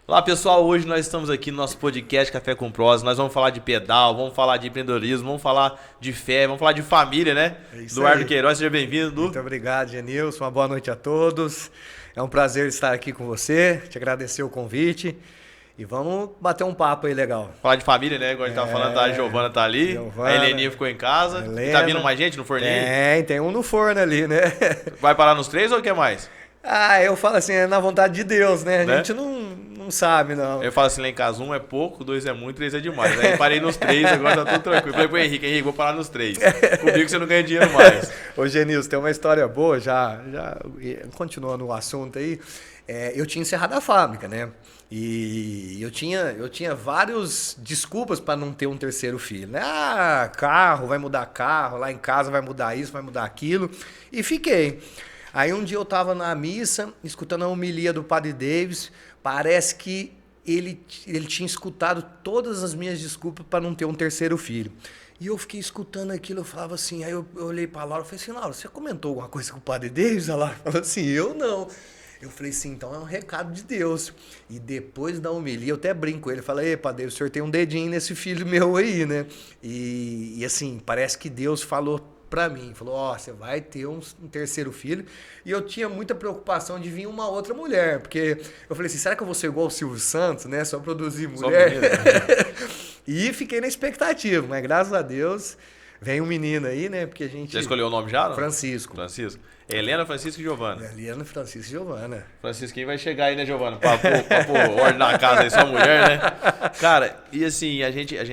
Olá pessoal, hoje nós estamos aqui no nosso podcast Café com Prosa. Nós vamos falar de pedal, vamos falar de empreendedorismo, vamos falar de fé, vamos falar de família, né? É isso Eduardo aí. Queiroz, seja bem-vindo. Muito obrigado, Genilson. Uma boa noite a todos. É um prazer estar aqui com você, te agradecer o convite e vamos bater um papo aí legal. Falar de família, né? Igual a gente tava falando, a Giovana tá ali, Giovana, a Heleninha ficou em casa. E tá vindo mais gente no forninho? Tem um no forno ali, né? Vai parar nos 3 ou quer mais? Eu falo assim, é na vontade de Deus, né? A gente não sabe, não. Eu falo assim, lá em casa, 1 é pouco, 2 é muito, 3 é demais. Aí parei nos 3, agora tá tudo tranquilo. Falei pro Henrique, vou parar nos 3. Comigo você não ganha dinheiro mais. Ô, Genilson, tem uma história boa, já continuando o assunto aí. Eu tinha encerrado a fábrica, né? E eu tinha várias desculpas para não ter um terceiro filho, né? Carro, vai mudar carro, lá em casa vai mudar isso, vai mudar aquilo. E fiquei. Aí um dia eu estava na missa, escutando a homilia do Padre Davis, parece que ele tinha escutado todas as minhas desculpas para não ter um terceiro filho. E eu fiquei escutando aquilo, eu falava assim, aí eu olhei para a Laura e falei assim, Laura, você comentou alguma coisa com o Padre Davis? A Laura falou assim, eu não. Eu falei assim, então é um recado de Deus. E depois da homilia, eu até brinco com ele, falei, Padre Davis, o senhor tem um dedinho nesse filho meu aí, né? E assim, parece que Deus falou pra mim, falou, você vai ter um terceiro filho. E eu tinha muita preocupação de vir uma outra mulher, porque eu falei assim, será que eu vou ser igual o Silvio Santos, né? Só produzir mulher? E fiquei na expectativa, mas graças a Deus vem um menino aí, né? Porque a gente... Já escolheu o nome já? Não? Francisco. Helena, Francisco e Giovana. Helena, Francisco e Giovana. Francisquinho vai chegar aí, né, Giovana? Pra pôr ordem na casa aí, sua mulher, né? Cara, e assim,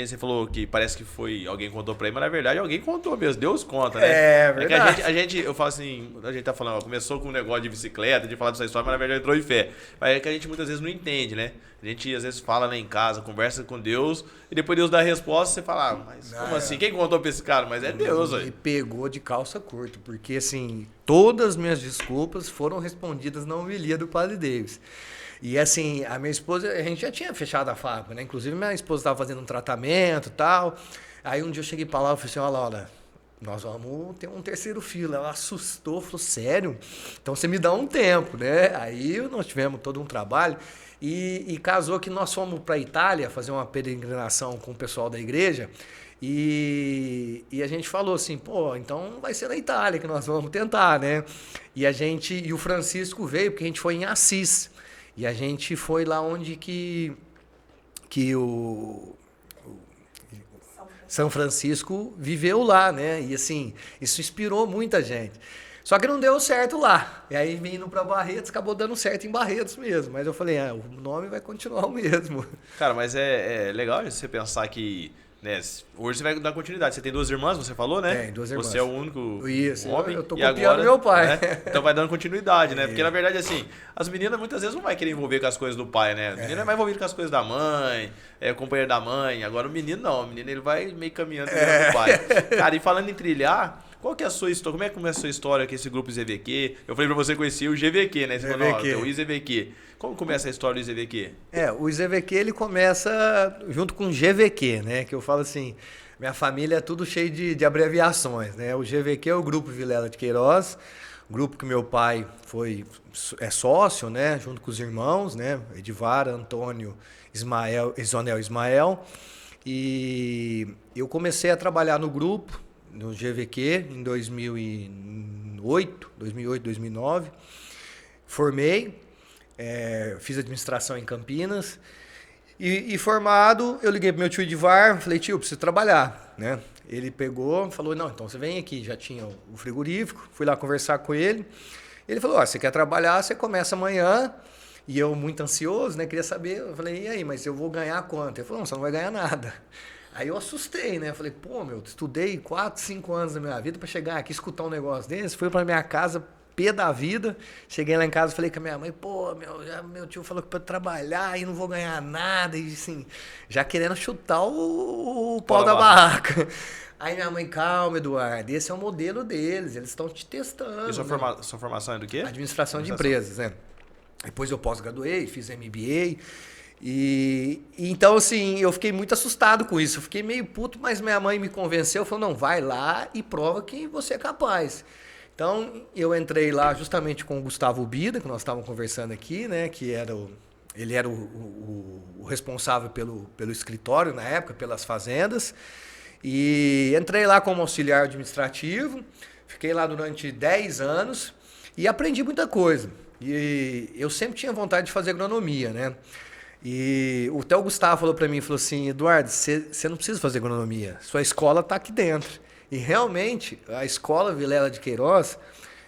você falou que parece que foi alguém contou pra ele, mas na verdade alguém contou mesmo, Deus conta, né? É verdade. É que eu falo assim, a gente tá falando, começou com um negócio de bicicleta, de falar dessa história, mas na verdade entrou em fé. Mas é que a gente muitas vezes não entende, né? A gente às vezes fala lá em casa, conversa com Deus, e depois Deus dá a resposta, você fala, mas como assim? Quem contou pra esse cara? Mas é Deus, aí. E pegou de calça curta, porque assim, todas as minhas desculpas foram respondidas na homilia do Padre Davis. E assim, a minha esposa, a gente já tinha fechado a fábrica, né? Inclusive minha esposa estava fazendo um tratamento e tal. Aí um dia eu cheguei para lá e falei assim, ó Laura, nós vamos ter um terceiro filho. Ela assustou, falou, sério? Então você me dá um tempo, né? Aí nós tivemos todo um trabalho e casou que nós fomos para a Itália fazer uma peregrinação com o pessoal da igreja. E a gente falou assim, então vai ser na Itália que nós vamos tentar, né? E o Francisco veio, porque a gente foi em Assis. E a gente foi lá onde que o São Francisco viveu lá, né? E assim, isso inspirou muita gente. Só que não deu certo lá. E aí, vindo para Barretos, acabou dando certo em Barretos mesmo. Mas eu falei, o nome vai continuar o mesmo. Cara, mas é legal você pensar que, né, hoje você vai dar continuidade. Você tem 2 irmãs, você falou, né? Tem 2 irmãs. Você é o único homem. Eu tô e copiando agora, meu pai. Né? Então vai dando continuidade, né? Porque na verdade, assim, as meninas muitas vezes não vai querer envolver com as coisas do pai, né? A menina é mais envolvida com as coisas da mãe, companheiro da mãe. Agora o menino não. O menino ele vai meio caminhando com o pai. Cara, e falando em trilhar, qual que é a sua história? Como é que começa a sua história com esse grupo ZVQ? Eu falei pra você conhecer o GVQ, né? Você falou, tem o IZVQ. Como começa a história do IZVQ? O IZVQ ele começa junto com o GVQ, né? Que eu falo assim, minha família é tudo cheio de abreviações, né? O GVQ é o Grupo Vilela de Queiroz, grupo que meu pai é sócio, né? Junto com os irmãos, né? Edivar, Antônio, Isonel Ismael. E eu comecei a trabalhar no grupo, no GVQ, em 2008, 2009. Formei, fiz administração em Campinas. E formado, eu liguei pro meu tio Edivar, falei, tio, preciso trabalhar, né? Ele pegou, falou, não, então você vem aqui, já tinha o frigorífico, fui lá conversar com ele. Ele falou, você quer trabalhar, você começa amanhã. E eu, muito ansioso, né, queria saber, eu falei, e aí, mas eu vou ganhar quanto? Ele falou, não, você não vai ganhar nada. Aí eu assustei, né? Eu falei, estudei 4, 5 anos da minha vida para chegar aqui, escutar um negócio desse. Fui para minha casa, pé da vida. Cheguei lá em casa, falei com a minha mãe, meu tio falou que para trabalhar e não vou ganhar nada. E assim, já querendo chutar o pau da barraca. Aí minha mãe, calma, Eduardo, esse é o modelo deles, eles estão te testando. E sua formação é do quê? Administração de empresas, né? Depois eu pós-graduei, fiz MBA. E então, assim, eu fiquei muito assustado com isso. Eu fiquei meio puto, mas minha mãe me convenceu. Falou, não, vai lá e prova que você é capaz. Então, eu entrei lá justamente com o Gustavo Bida, que nós estávamos conversando aqui, né? Que era ele era o responsável pelo escritório na época, pelas fazendas. E entrei lá como auxiliar administrativo, fiquei lá durante 10 anos e aprendi muita coisa. E eu sempre tinha vontade de fazer agronomia, né? E até o Gustavo falou para mim, falou assim, Eduardo, você não precisa fazer agronomia, sua escola está aqui dentro. E realmente, a escola Vilela de Queiroz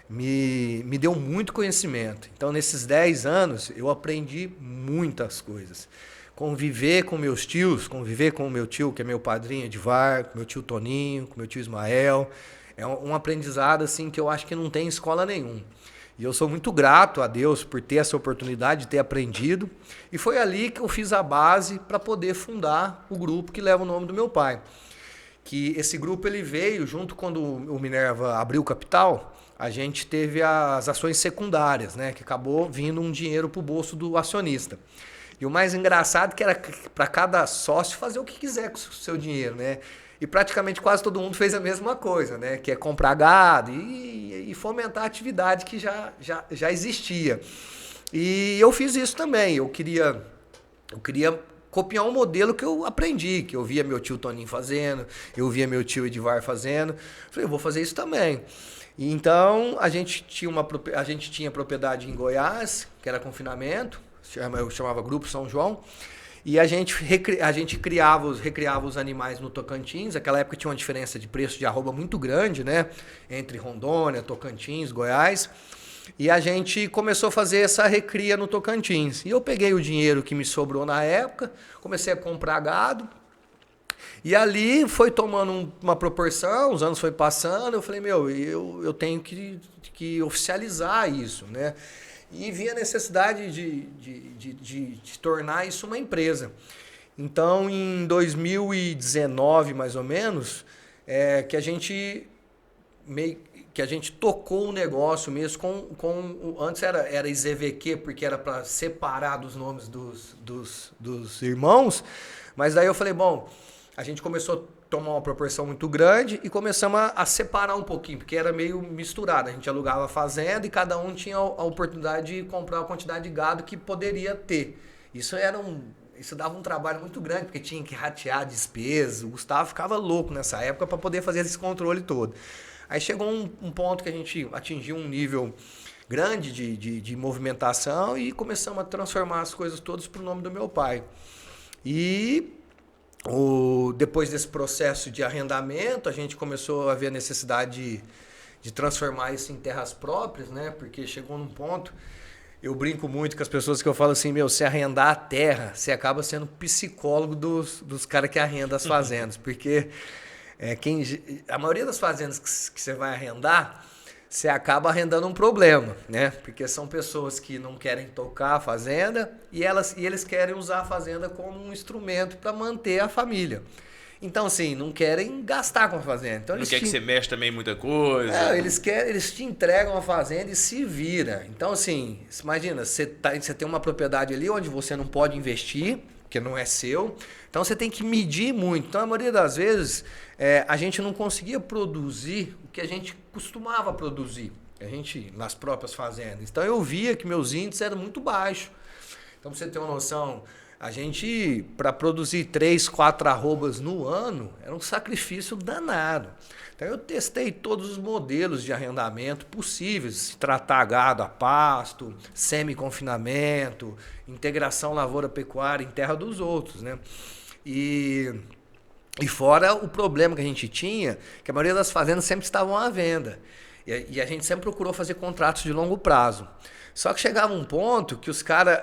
me deu muito conhecimento. Então, nesses 10 anos, eu aprendi muitas coisas. Conviver com meus tios, conviver com o meu tio, que é meu padrinho Edvar, com meu tio Toninho, com meu tio Ismael, é um aprendizado assim que eu acho que não tem em escola nenhuma. E eu sou muito grato a Deus por ter essa oportunidade de ter aprendido. E foi ali que eu fiz a base para poder fundar o grupo que leva o nome do meu pai. Que esse grupo ele veio junto quando o Minerva abriu o capital, a gente teve as ações secundárias, né, que acabou vindo um dinheiro para o bolso do acionista. E o mais engraçado que era para cada sócio fazer o que quiser com o seu dinheiro, né? E praticamente quase todo mundo fez a mesma coisa, né? Que é comprar gado e fomentar a atividade que já existia. E eu fiz isso também. Eu queria copiar um modelo que eu aprendi, que eu via meu tio Toninho fazendo, eu via meu tio Edvar fazendo. Falei, eu vou fazer isso também. E então a gente tinha propriedade em Goiás, que era confinamento, eu chamava Grupo São João. E a gente recriava os animais no Tocantins. Naquela época tinha uma diferença de preço de arroba muito grande, né? Entre Rondônia, Tocantins, Goiás. E a gente começou a fazer essa recria no Tocantins. E eu peguei o dinheiro que me sobrou na época, comecei a comprar gado. E ali foi tomando uma proporção, os anos foi passando, eu falei, eu tenho que oficializar isso, né? E vi a necessidade de tornar isso uma empresa. Então, em 2019, mais ou menos, que a gente tocou o negócio mesmo antes era IZVQ, porque era para separar dos nomes dos irmãos, mas daí eu falei, bom, a gente começou a tomar uma proporção muito grande e começamos a separar um pouquinho, porque era meio misturado. A gente alugava a fazenda e cada um tinha a oportunidade de comprar a quantidade de gado que poderia ter. Isso dava um trabalho muito grande, porque tinha que ratear despesas. O Gustavo ficava louco nessa época para poder fazer esse controle todo. Aí chegou um ponto que a gente atingiu um nível grande de movimentação e começamos a transformar as coisas todas para o nome do meu pai. E depois desse processo de arrendamento, a gente começou a ver a necessidade de transformar isso em terras próprias, né? Porque chegou num ponto, eu brinco muito com as pessoas que eu falo assim, se arrendar a terra, você acaba sendo psicólogo dos caras que arrendam as fazendas, porque a maioria das fazendas que você vai arrendar, você acaba arrendando um problema, né? Porque são pessoas que não querem tocar a fazenda e eles querem usar a fazenda como um instrumento para manter a família. Então, assim, não querem gastar com a fazenda. Então, não quer que você mexa também muita coisa. Eles te entregam a fazenda e se vira. Então, assim, imagina, você tem uma propriedade ali onde você não pode investir, porque não é seu. Então, você tem que medir muito. Então, a maioria das vezes, a gente não conseguia produzir o que a gente costumava produzir. Nas próprias fazendas. Então, eu via que meus índices eram muito baixos. Então, pra você ter uma noção, a gente, para produzir 3, 4 arrobas no ano, era um sacrifício danado. Então, eu testei todos os modelos de arrendamento possíveis, tratar gado a pasto, semi-confinamento, integração lavoura-pecuária em terra dos outros, né? E fora o problema que a gente tinha, que a maioria das fazendas sempre estavam à venda. E a gente sempre procurou fazer contratos de longo prazo. Só que chegava um ponto que os caras,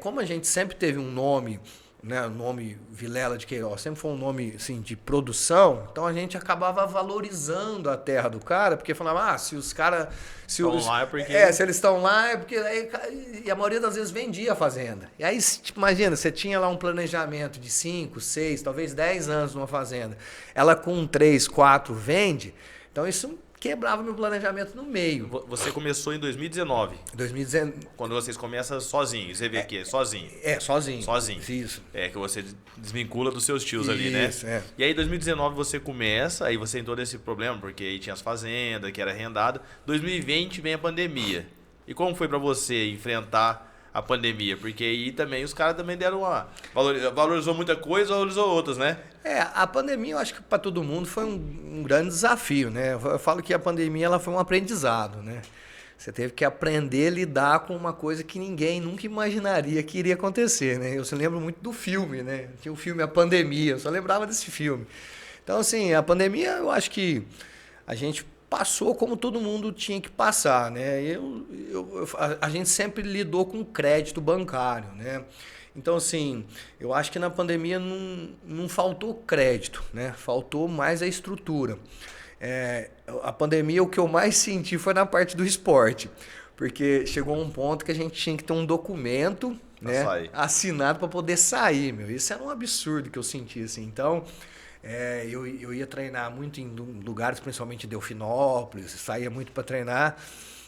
como a gente sempre teve um nome, né, o nome Vilela de Queiroz, sempre foi um nome assim, de produção, então a gente acabava valorizando a terra do cara, porque falava, se os caras... se eles estão lá é porque... E a maioria das vezes vendia a fazenda. E aí, tipo, imagina, você tinha lá um planejamento de 5, 6, talvez 10 anos numa fazenda. Ela com 3, 4 vende, então isso quebrava meu planejamento no meio. Você começou em 2019. 2019. Quando vocês começam sozinhos. Você vê aqui, sozinho. Sozinho. Sozinho. Isso. Que você desvincula dos seus tios ali, né? Isso, E aí, em 2019, você começa, aí você entrou nesse problema, porque aí tinha as fazendas, que era arrendado. 2020 vem a pandemia. E como foi para você enfrentar a pandemia? Porque aí também os caras também deram uma... Valorizou muita coisa, valorizou outras, né? A pandemia eu acho que para todo mundo foi um grande desafio, né? Eu falo que a pandemia ela foi um aprendizado, né? Você teve que aprender a lidar com uma coisa que ninguém nunca imaginaria que iria acontecer, né? Eu se lembro muito do filme, né? Tinha o filme A Pandemia, eu só lembrava desse filme. Então, assim, a pandemia eu acho que a gente passou como todo mundo tinha que passar, né? A gente sempre lidou com crédito bancário, né? Então, assim, eu acho que na pandemia não faltou crédito, né? Faltou mais a estrutura. A pandemia, o que eu mais senti foi na parte do esporte, porque chegou um ponto que a gente tinha que ter um documento, né, assinado para poder sair, meu. Isso era um absurdo que eu senti, assim. Então, eu ia treinar muito em lugares, principalmente em Delfinópolis, saía muito para treinar.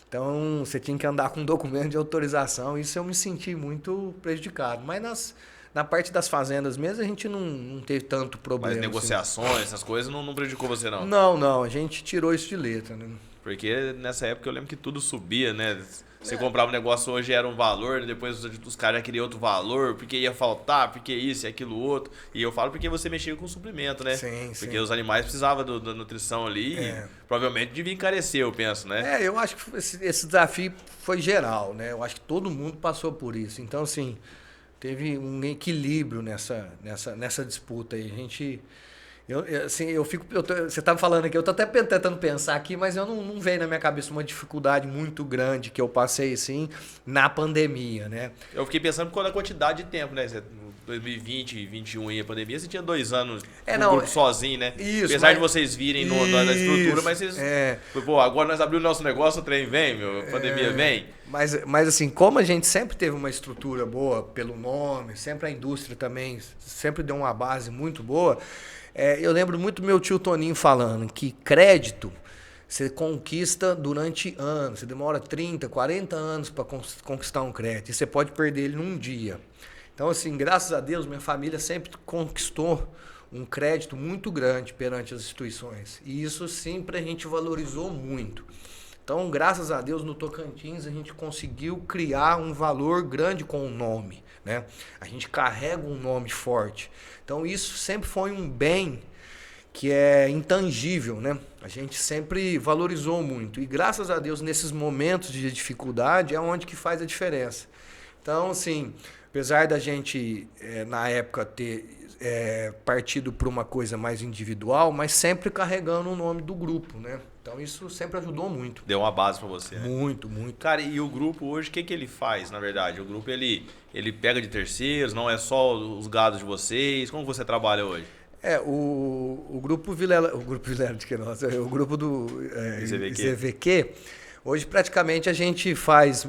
Então, você tinha que andar com um documento de autorização. Isso eu me senti muito prejudicado. Mas na parte das fazendas mesmo, a gente não teve tanto problema. Mas negociações, assim, essas coisas, não prejudicou você, não? Não. A gente tirou isso de letra, né? Porque nessa época eu lembro que tudo subia, né? Você comprava um negócio hoje era um valor, depois os caras já queriam outro valor, porque ia faltar, porque isso e aquilo outro. E eu falo porque você mexia com suplemento, né? Sim. Porque os animais precisavam da nutrição ali e provavelmente devia encarecer, eu penso, né? Eu acho que esse desafio foi geral, né? Eu acho que todo mundo passou por isso. Então, assim, teve um equilíbrio nessa disputa aí. A gente... você estava falando aqui, eu estou até tentando pensar aqui, mas eu não veio na minha cabeça uma dificuldade muito grande que eu passei, assim, na pandemia, né? Eu fiquei pensando qual a quantidade de tempo, né? 2020 e 2021 aí, a pandemia, você tinha 2 anos no grupo sozinho, né? Isso, apesar de vocês virem na estrutura, mas vocês... Pô, agora nós abrimos o nosso negócio, o trem vem, a pandemia vem. Mas assim, como a gente sempre teve uma estrutura boa pelo nome, sempre a indústria também sempre deu uma base muito boa, eu lembro muito do meu tio Toninho falando que crédito você conquista durante anos. Você demora 30, 40 anos para conquistar um crédito. E você pode perder ele num dia. Então, assim, graças a Deus, minha família sempre conquistou um crédito muito grande perante as instituições. E isso sempre a gente valorizou muito. Então, graças a Deus, no Tocantins, a gente conseguiu criar um valor grande com o nome, né? A gente carrega um nome forte. Então, isso sempre foi um bem que é intangível, né? A gente sempre valorizou muito. E, graças a Deus, nesses momentos de dificuldade, é onde que faz a diferença. Então, assim, apesar da gente, na época, ter partido para uma coisa mais individual, mas sempre carregando o nome do grupo, né? Então isso sempre ajudou muito. Deu uma base para você, né? Muito. Cara, e o grupo hoje, o que ele faz, na verdade? O grupo, ele pega de terceiros, não é só os gados de vocês? Como você trabalha hoje? O grupo Vilela... O grupo Vilela de que nossa, o grupo do ZVQ, hoje praticamente a gente faz...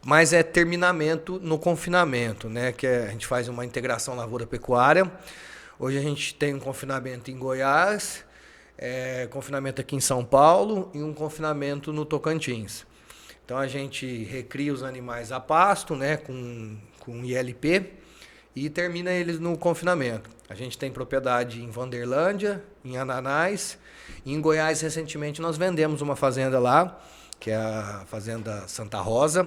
Mas é terminamento no confinamento, né? Que a gente faz uma integração lavoura-pecuária. Hoje a gente tem um confinamento em Goiás, confinamento aqui em São Paulo e um confinamento no Tocantins. Então a gente recria os animais a pasto, né? Com ILP e termina eles no confinamento. A gente tem propriedade em Vanderlândia, em Ananás. E em Goiás, recentemente, nós vendemos uma fazenda lá, que é a Fazenda Santa Rosa.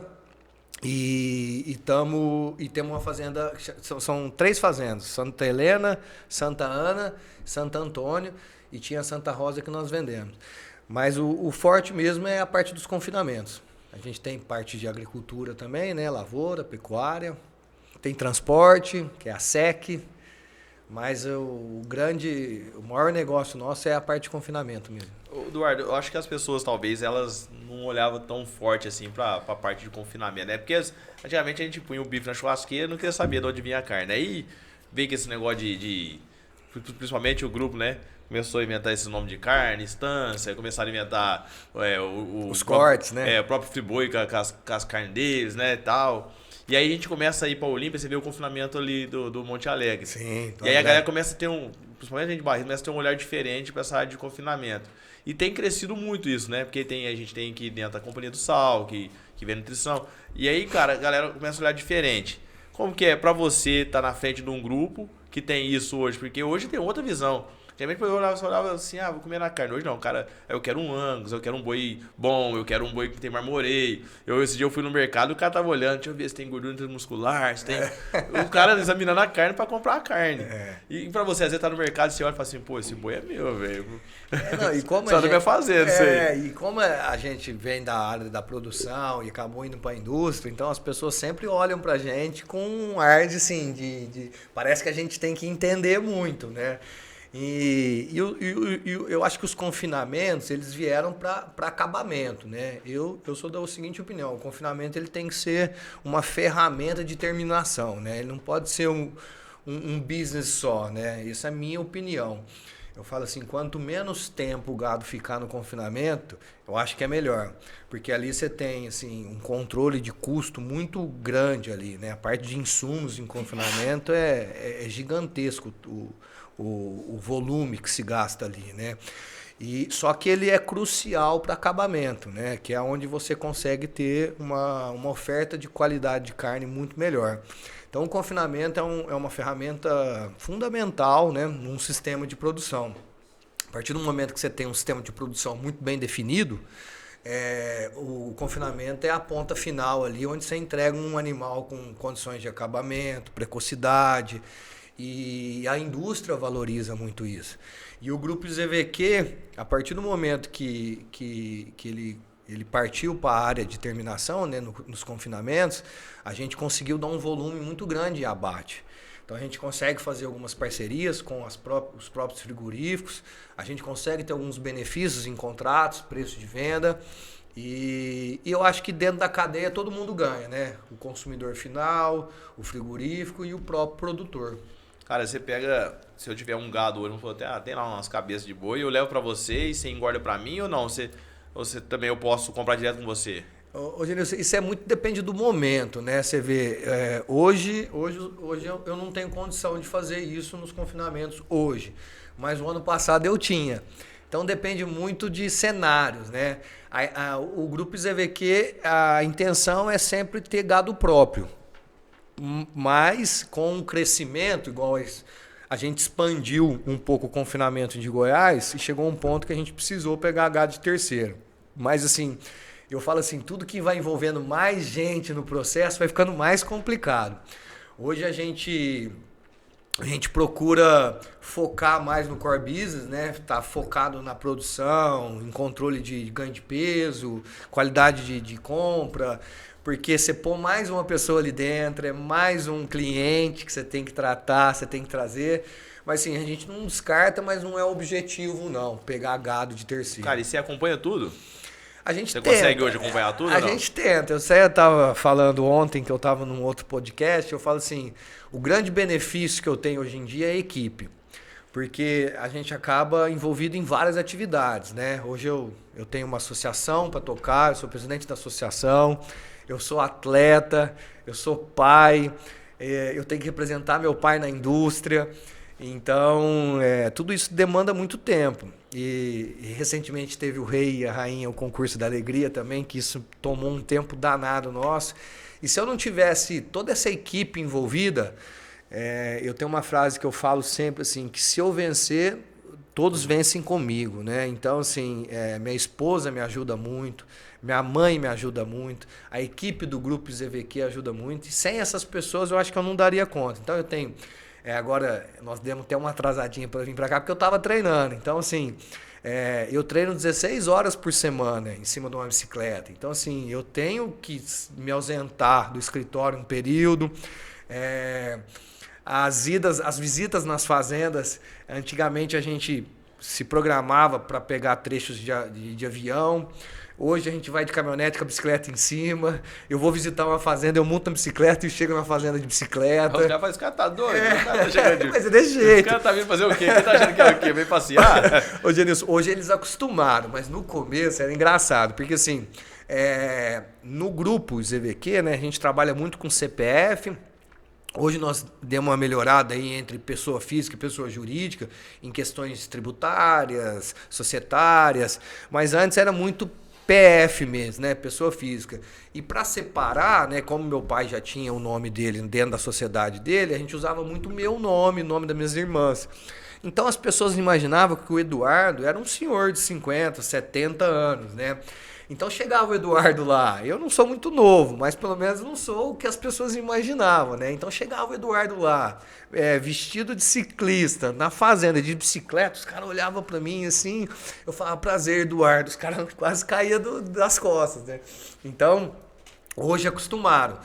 E temos uma fazenda, são 3 fazendas, Santa Helena, Santa Ana, Santo Antônio, e tinha a Santa Rosa que nós vendemos. Mas o forte mesmo é a parte dos confinamentos. A gente tem parte de agricultura também, né? Lavoura, pecuária, tem transporte, que é a SEC, mas o maior negócio nosso é a parte de confinamento mesmo. Eduardo, eu acho que as pessoas talvez elas não olhavam tão forte assim pra parte de confinamento, né? Porque antigamente a gente punha o bife na churrasqueira e não queria saber de onde vinha a carne. Aí veio que esse negócio principalmente o grupo, né? Começou a inventar esse nome de carne, estância, começaram a inventar os cortes, né? O próprio friboi com as carnes deles, né? E tal. E aí a gente começa a ir pra Olímpia, você vê o confinamento ali do Monte Alegre. Sim. E aí a galera começa a ter principalmente a gente de Barreto, começa a ter um olhar diferente pra essa área de confinamento. E tem crescido muito isso, né? Porque a gente tem aqui dentro a Companhia do Sal, que vê nutrição. E aí, cara, a galera começa a olhar diferente. Como que é pra você estar na frente de um grupo que tem isso hoje? Porque hoje tem outra visão. Antigamente eu olhava assim, vou comer na carne. Hoje não, cara, eu quero um Angus, eu quero um boi bom, eu quero um boi que tem marmoreio. Esse dia eu fui no mercado e o cara tava olhando, deixa eu ver se tem gordura muscular, se tem... O cara examinando a carne pra comprar a carne. E pra você, às vezes tá no mercado e você olha e fala assim, pô, esse boi é meu, velho. E como só não vai fazer isso aí. E como a gente vem da área da produção e acabou indo pra indústria, então as pessoas sempre olham pra gente com um ar de, assim, parece que a gente tem que entender muito, né? E eu acho que os confinamentos, eles vieram para acabamento, né? Eu sou da seguinte opinião, o confinamento ele tem que ser uma ferramenta de terminação, né? Ele não pode ser um business só, né? Essa é a minha opinião. Eu falo assim, quanto menos tempo o gado ficar no confinamento, eu acho que é melhor. Porque ali você tem assim, um controle de custo muito grande ali, né? A parte de insumos em confinamento é gigantesco o volume que se gasta ali, né? Só que ele é crucial para acabamento, né? Que é onde você consegue ter uma oferta de qualidade de carne muito melhor. Então o confinamento é uma ferramenta fundamental, né, num sistema de produção. A partir do momento que você tem um sistema de produção muito bem definido, o confinamento é a ponta final ali, onde você entrega um animal com condições de acabamento, precocidade, e a indústria valoriza muito isso. E o grupo ZVQ, a partir do momento que ele partiu para a área de terminação, né, nos confinamentos, a gente conseguiu dar um volume muito grande de abate. Então a gente consegue fazer algumas parcerias com os próprios frigoríficos, a gente consegue ter alguns benefícios em contratos, preço de venda, e eu acho que dentro da cadeia todo mundo ganha, né? O consumidor final, o frigorífico e o próprio produtor. Cara, você pega, se eu tiver um gado hoje, tem lá umas cabeças de boi, eu levo para você e você engorda para mim ou não? Você também eu posso comprar direto com você? Ô, Genilson, isso depende do momento, né? Você vê, hoje eu não tenho condição de fazer isso nos confinamentos hoje, mas o ano passado eu tinha. Então depende muito de cenários, né? O grupo ZVQ, a intenção é sempre ter gado próprio, mas com um crescimento, igual a gente expandiu um pouco o confinamento de Goiás e chegou a um ponto que a gente precisou pegar gado de terceiro. Mas assim, eu falo assim, tudo que vai envolvendo mais gente no processo vai ficando mais complicado. Hoje a gente procura focar mais no core business, né? Tá focado na produção, em controle de ganho de peso, qualidade de compra, porque você pôr mais uma pessoa ali dentro, é mais um cliente que você tem que tratar, você tem que trazer. Mas assim, a gente não descarta, mas não é objetivo não, pegar gado de terceiro. Cara, e você acompanha tudo? Você consegue hoje acompanhar tudo? A gente tenta. Eu estava falando ontem que eu estava num outro podcast, eu falo assim, o grande benefício que eu tenho hoje em dia é a equipe. Porque a gente acaba envolvido em várias atividades, né? Hoje eu tenho uma associação para tocar, eu sou presidente da associação, eu sou atleta, eu sou pai, eu tenho que representar meu pai na indústria. Então, tudo isso demanda muito tempo. E recentemente teve o Rei e a Rainha, o concurso da alegria também, que isso tomou um tempo danado nosso. E se eu não tivesse toda essa equipe envolvida, eu tenho uma frase que eu falo sempre assim, que se eu vencer, todos vencem comigo, né? Então, assim, minha esposa me ajuda muito, minha mãe me ajuda muito, a equipe do Grupo ZVQ ajuda muito, e sem essas pessoas eu acho que eu não daria conta. Então eu tenho... agora, nós demos até uma atrasadinha para vir para cá, porque eu estava treinando. Então, assim, eu treino 16 horas por semana em cima de uma bicicleta. Então, assim, eu tenho que me ausentar do escritório um período. As visitas nas fazendas, antigamente a gente se programava para pegar trechos de avião. Hoje a gente vai de caminhonete com a bicicleta em cima. Eu vou visitar uma fazenda, eu monto a bicicleta e chego na fazenda de bicicleta. Os caras falam, esse cara tá doido. O cara tá chegando Mas é desse jeito. Esse cara tá vindo fazer o quê? Ele tá achando que é o quê? Vem passear? Ô, Genilson, hoje eles acostumaram, mas no começo era engraçado. Porque assim, no grupo ZVQ, né, a gente trabalha muito com CPF. Hoje nós demos uma melhorada aí entre pessoa física e pessoa jurídica em questões tributárias, societárias, mas antes era muito PF mesmo, né? Pessoa física. E para separar, né? Como meu pai já tinha o nome dele dentro da sociedade dele, a gente usava muito o meu nome, o nome das minhas irmãs. Então as pessoas imaginavam que o Eduardo era um senhor de 50, 70 anos, né? Então chegava o Eduardo lá, eu não sou muito novo, mas pelo menos não sou o que as pessoas imaginavam, né? Então chegava o Eduardo lá, vestido de ciclista, na fazenda de bicicleta, os caras olhavam pra mim assim, eu falava, prazer, Eduardo, os caras quase caíam das costas, né? Então, hoje acostumaram,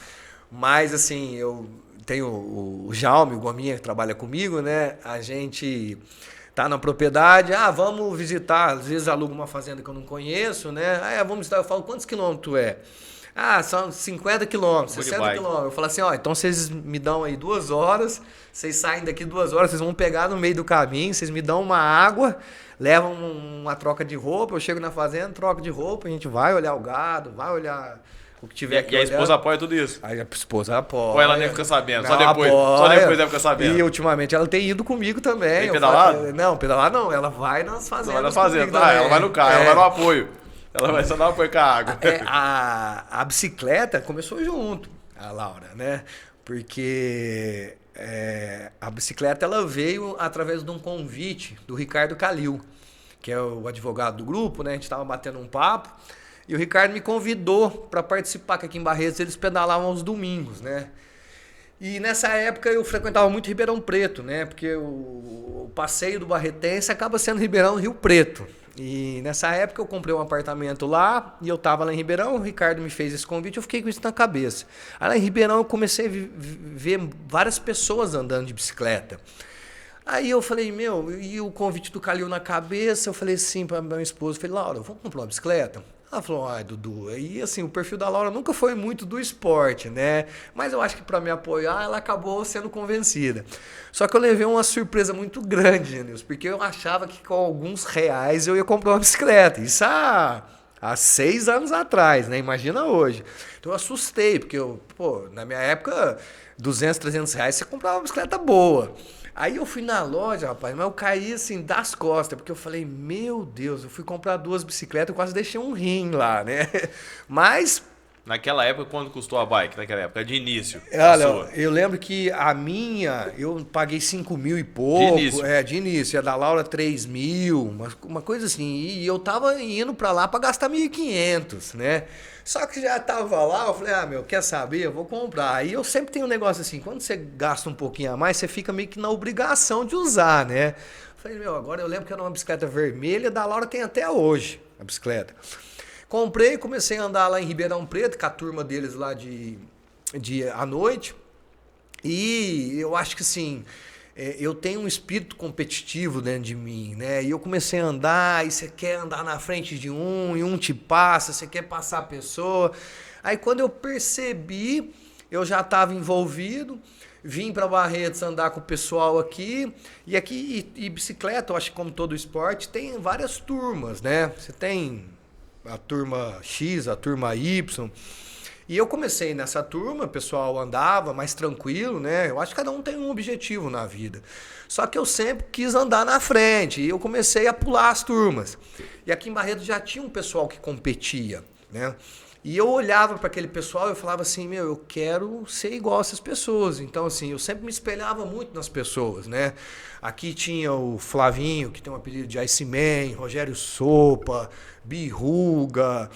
mas assim, eu tenho o Jaume, o Gominha, que trabalha comigo, né? A gente tá na propriedade, vamos visitar, às vezes alugo uma fazenda que eu não conheço, né? Vamos visitar, eu falo, quantos quilômetros é? São 50 quilômetros, 60 quilômetros. Eu falo assim, então vocês me dão aí 2 horas, vocês saem daqui 2 horas, vocês vão pegar no meio do caminho, vocês me dão uma água, levam uma troca de roupa, eu chego na fazenda, troco de roupa, a gente vai olhar o gado, vai olhar o que tiver aqui. E a esposa apoia tudo isso? A esposa apoia. Ou ela nem fica sabendo? Só depois ela fica sabendo. E ultimamente ela tem ido comigo também. Tem pedalado? Não, pedalar não. Ela vai nas fazendas. Ela vai nas fazendas. Ela vai no carro, ela vai no apoio. Ela vai só dar um apoio com a água. A bicicleta começou junto, a Laura, né? Porque a bicicleta ela veio através de um convite do Ricardo Calil, que é o advogado do grupo, né? A gente estava batendo um papo. E o Ricardo me convidou para participar, que aqui em Barretos eles pedalavam aos domingos, né? E nessa época eu frequentava muito Ribeirão Preto, né? Porque o passeio do barretense acaba sendo Ribeirão Rio Preto. E nessa época eu comprei um apartamento lá e eu tava lá em Ribeirão, o Ricardo me fez esse convite, eu fiquei com isso na cabeça. Aí lá em Ribeirão eu comecei a ver várias pessoas andando de bicicleta. Aí eu falei, e o convite do Calil na cabeça, eu falei assim para minha esposa, eu falei, Laura, vamos comprar uma bicicleta? Ela falou, Dudu, e assim, o perfil da Laura nunca foi muito do esporte, né? Mas eu acho que para me apoiar, ela acabou sendo convencida. Só que eu levei uma surpresa muito grande, Nilson, porque eu achava que com alguns reais eu ia comprar uma bicicleta. Isso há 6 anos atrás, né? Imagina hoje. Então eu assustei, porque na minha época, 200, 300 reais você comprava uma bicicleta boa. Aí eu fui na loja, rapaz, mas eu caí assim das costas, porque eu falei, meu Deus, eu fui comprar 2 bicicletas, eu quase deixei um rim lá, né? Mas... Naquela época, quanto custou a bike? Naquela época, de início? Olha, eu lembro que a minha, eu paguei 5 mil e pouco. De início? De início. A da Laura, 3 mil, uma coisa assim. E eu tava indo pra lá pra gastar 1.500, né? Só que já tava lá, eu falei, quer saber? Eu vou comprar. Aí eu sempre tenho um negócio assim, quando você gasta um pouquinho a mais, você fica meio que na obrigação de usar, né? Eu falei, agora eu lembro que era uma bicicleta vermelha, da Laura tem até hoje a bicicleta. Comprei e comecei a andar lá em Ribeirão Preto, com a turma deles lá à noite. E eu acho que assim, eu tenho um espírito competitivo dentro de mim, né? E eu comecei a andar, e você quer andar na frente de um, e um te passa, você quer passar a pessoa. Aí quando eu percebi, eu já estava envolvido, vim para Barretos andar com o pessoal aqui. E bicicleta, eu acho que como todo esporte, tem várias turmas, né? Você tem a turma X, a turma Y. E eu comecei nessa turma, o pessoal andava mais tranquilo, né? Eu acho que cada um tem um objetivo na vida. Só que eu sempre quis andar na frente e eu comecei a pular as turmas. E aqui em Barretos já tinha um pessoal que competia, né? E eu olhava para aquele pessoal e eu falava assim, eu quero ser igual a essas pessoas. Então, assim, eu sempre me espelhava muito nas pessoas, né? Aqui tinha o Flavinho, que tem um apelido de Iceman, Rogério Sopa, Birruga,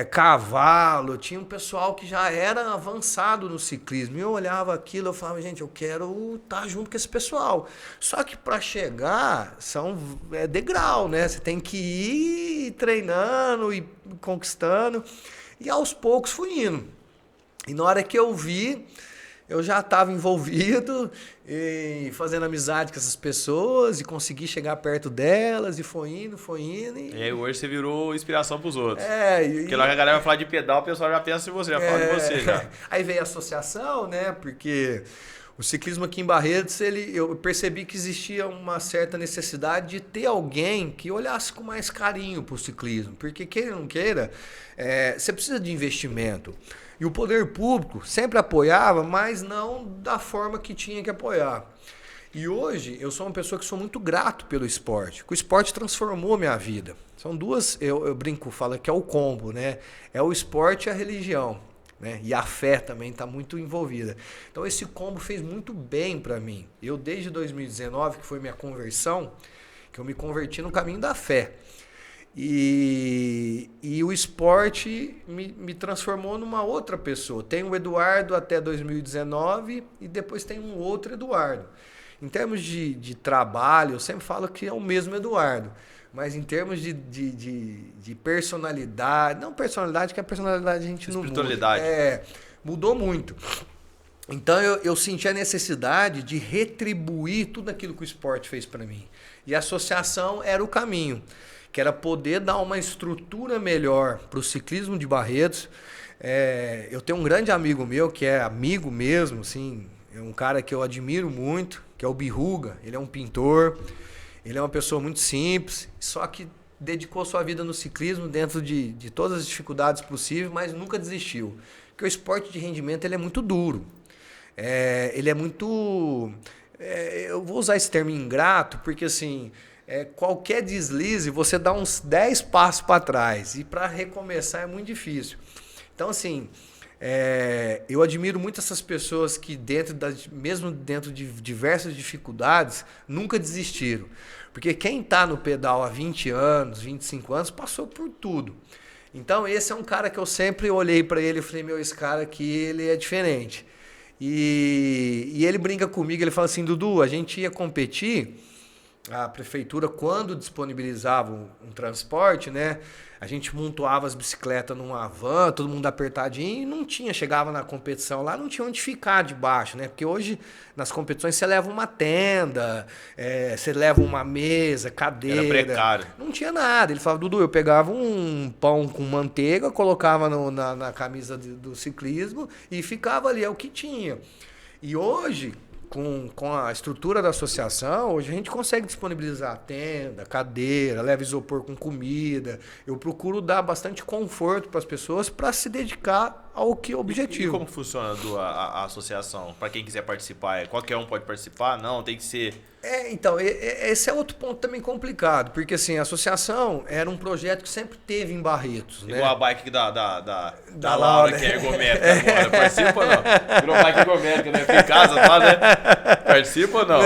Cavalo. Tinha um pessoal que já era avançado no ciclismo. E eu olhava aquilo e falava, gente, eu quero estar junto com esse pessoal. Só que para chegar, é degrau, né? Você tem que ir treinando e conquistando. E aos poucos fui indo. E na hora que eu vi, eu já estava envolvido e fazendo amizade com essas pessoas e consegui chegar perto delas e foi indo. E aí hoje você virou inspiração para os outros. Porque lá que a galera vai falar de pedal, o pessoal já pensa em você, já fala de você já. Aí veio a associação, né? Porque o ciclismo aqui em Barretos, eu percebi que existia uma certa necessidade de ter alguém que olhasse com mais carinho para o ciclismo. Porque, queira ou não queira, você precisa de investimento. E o poder público sempre apoiava, mas não da forma que tinha que apoiar. E hoje eu sou uma pessoa que sou muito grato pelo esporte. O esporte transformou minha vida. São duas, eu brinco, falo que é o combo, né? É o esporte e a religião, né? E a fé também está muito envolvida. Então esse combo fez muito bem para mim. Eu desde 2019, que foi minha conversão, que eu me converti no caminho da fé. E o esporte me transformou numa outra pessoa. Tem o Eduardo até 2019 e depois tem um outro Eduardo. Em termos de trabalho, eu sempre falo que é o mesmo Eduardo. Mas em termos de personalidade, não personalidade, que a personalidade a gente não muda. Espiritualidade. Mudou muito. Então eu senti a necessidade de retribuir tudo aquilo que o esporte fez para mim. E a associação era o caminho, que era poder dar uma estrutura melhor para o ciclismo de Barretos. Eu tenho um grande amigo meu, que é amigo mesmo, assim, é um cara que eu admiro muito, que é o Birruga. Ele é um pintor, ele é uma pessoa muito simples, só que dedicou sua vida no ciclismo dentro de todas as dificuldades possíveis, mas nunca desistiu. Porque o esporte de rendimento ele é muito duro. Ele é muito... eu vou usar esse termo ingrato, porque assim... qualquer deslize, você dá uns 10 passos para trás. E para recomeçar é muito difícil. Então, assim, eu admiro muito essas pessoas que, mesmo dentro de diversas dificuldades, nunca desistiram. Porque quem está no pedal há 20 anos, 25 anos, passou por tudo. Então, esse é um cara que eu sempre olhei para ele e falei, esse cara aqui, ele é diferente. E ele brinca comigo, ele fala assim, Dudu, a gente ia competir... A prefeitura, quando disponibilizava um transporte, né? A gente montoava as bicicletas numa van, todo mundo apertadinho, e não tinha, chegava na competição lá, não tinha onde ficar debaixo, né? Porque hoje, nas competições, você leva uma tenda, você leva uma mesa, cadeira. Era precário. Não tinha nada. Ele falava, Dudu, eu pegava um pão com manteiga, colocava na camisa do ciclismo e ficava ali, é o que tinha. E hoje... Com a estrutura da associação, hoje a gente consegue disponibilizar tenda, cadeira, leva isopor com comida. Eu procuro dar bastante conforto para as pessoas para se dedicar ao que é o objetivo. E como funciona a associação? Para quem quiser participar, qualquer um pode participar? Não, tem que ser... Então, esse é outro ponto também complicado, porque assim, a associação era um projeto que sempre teve em Barretos. Igual, né? A bike da Laura, que é ergométrica agora. Participa ou não? Virou bike ergométrica, né? Fica em casa, tá, né? Participa ou não?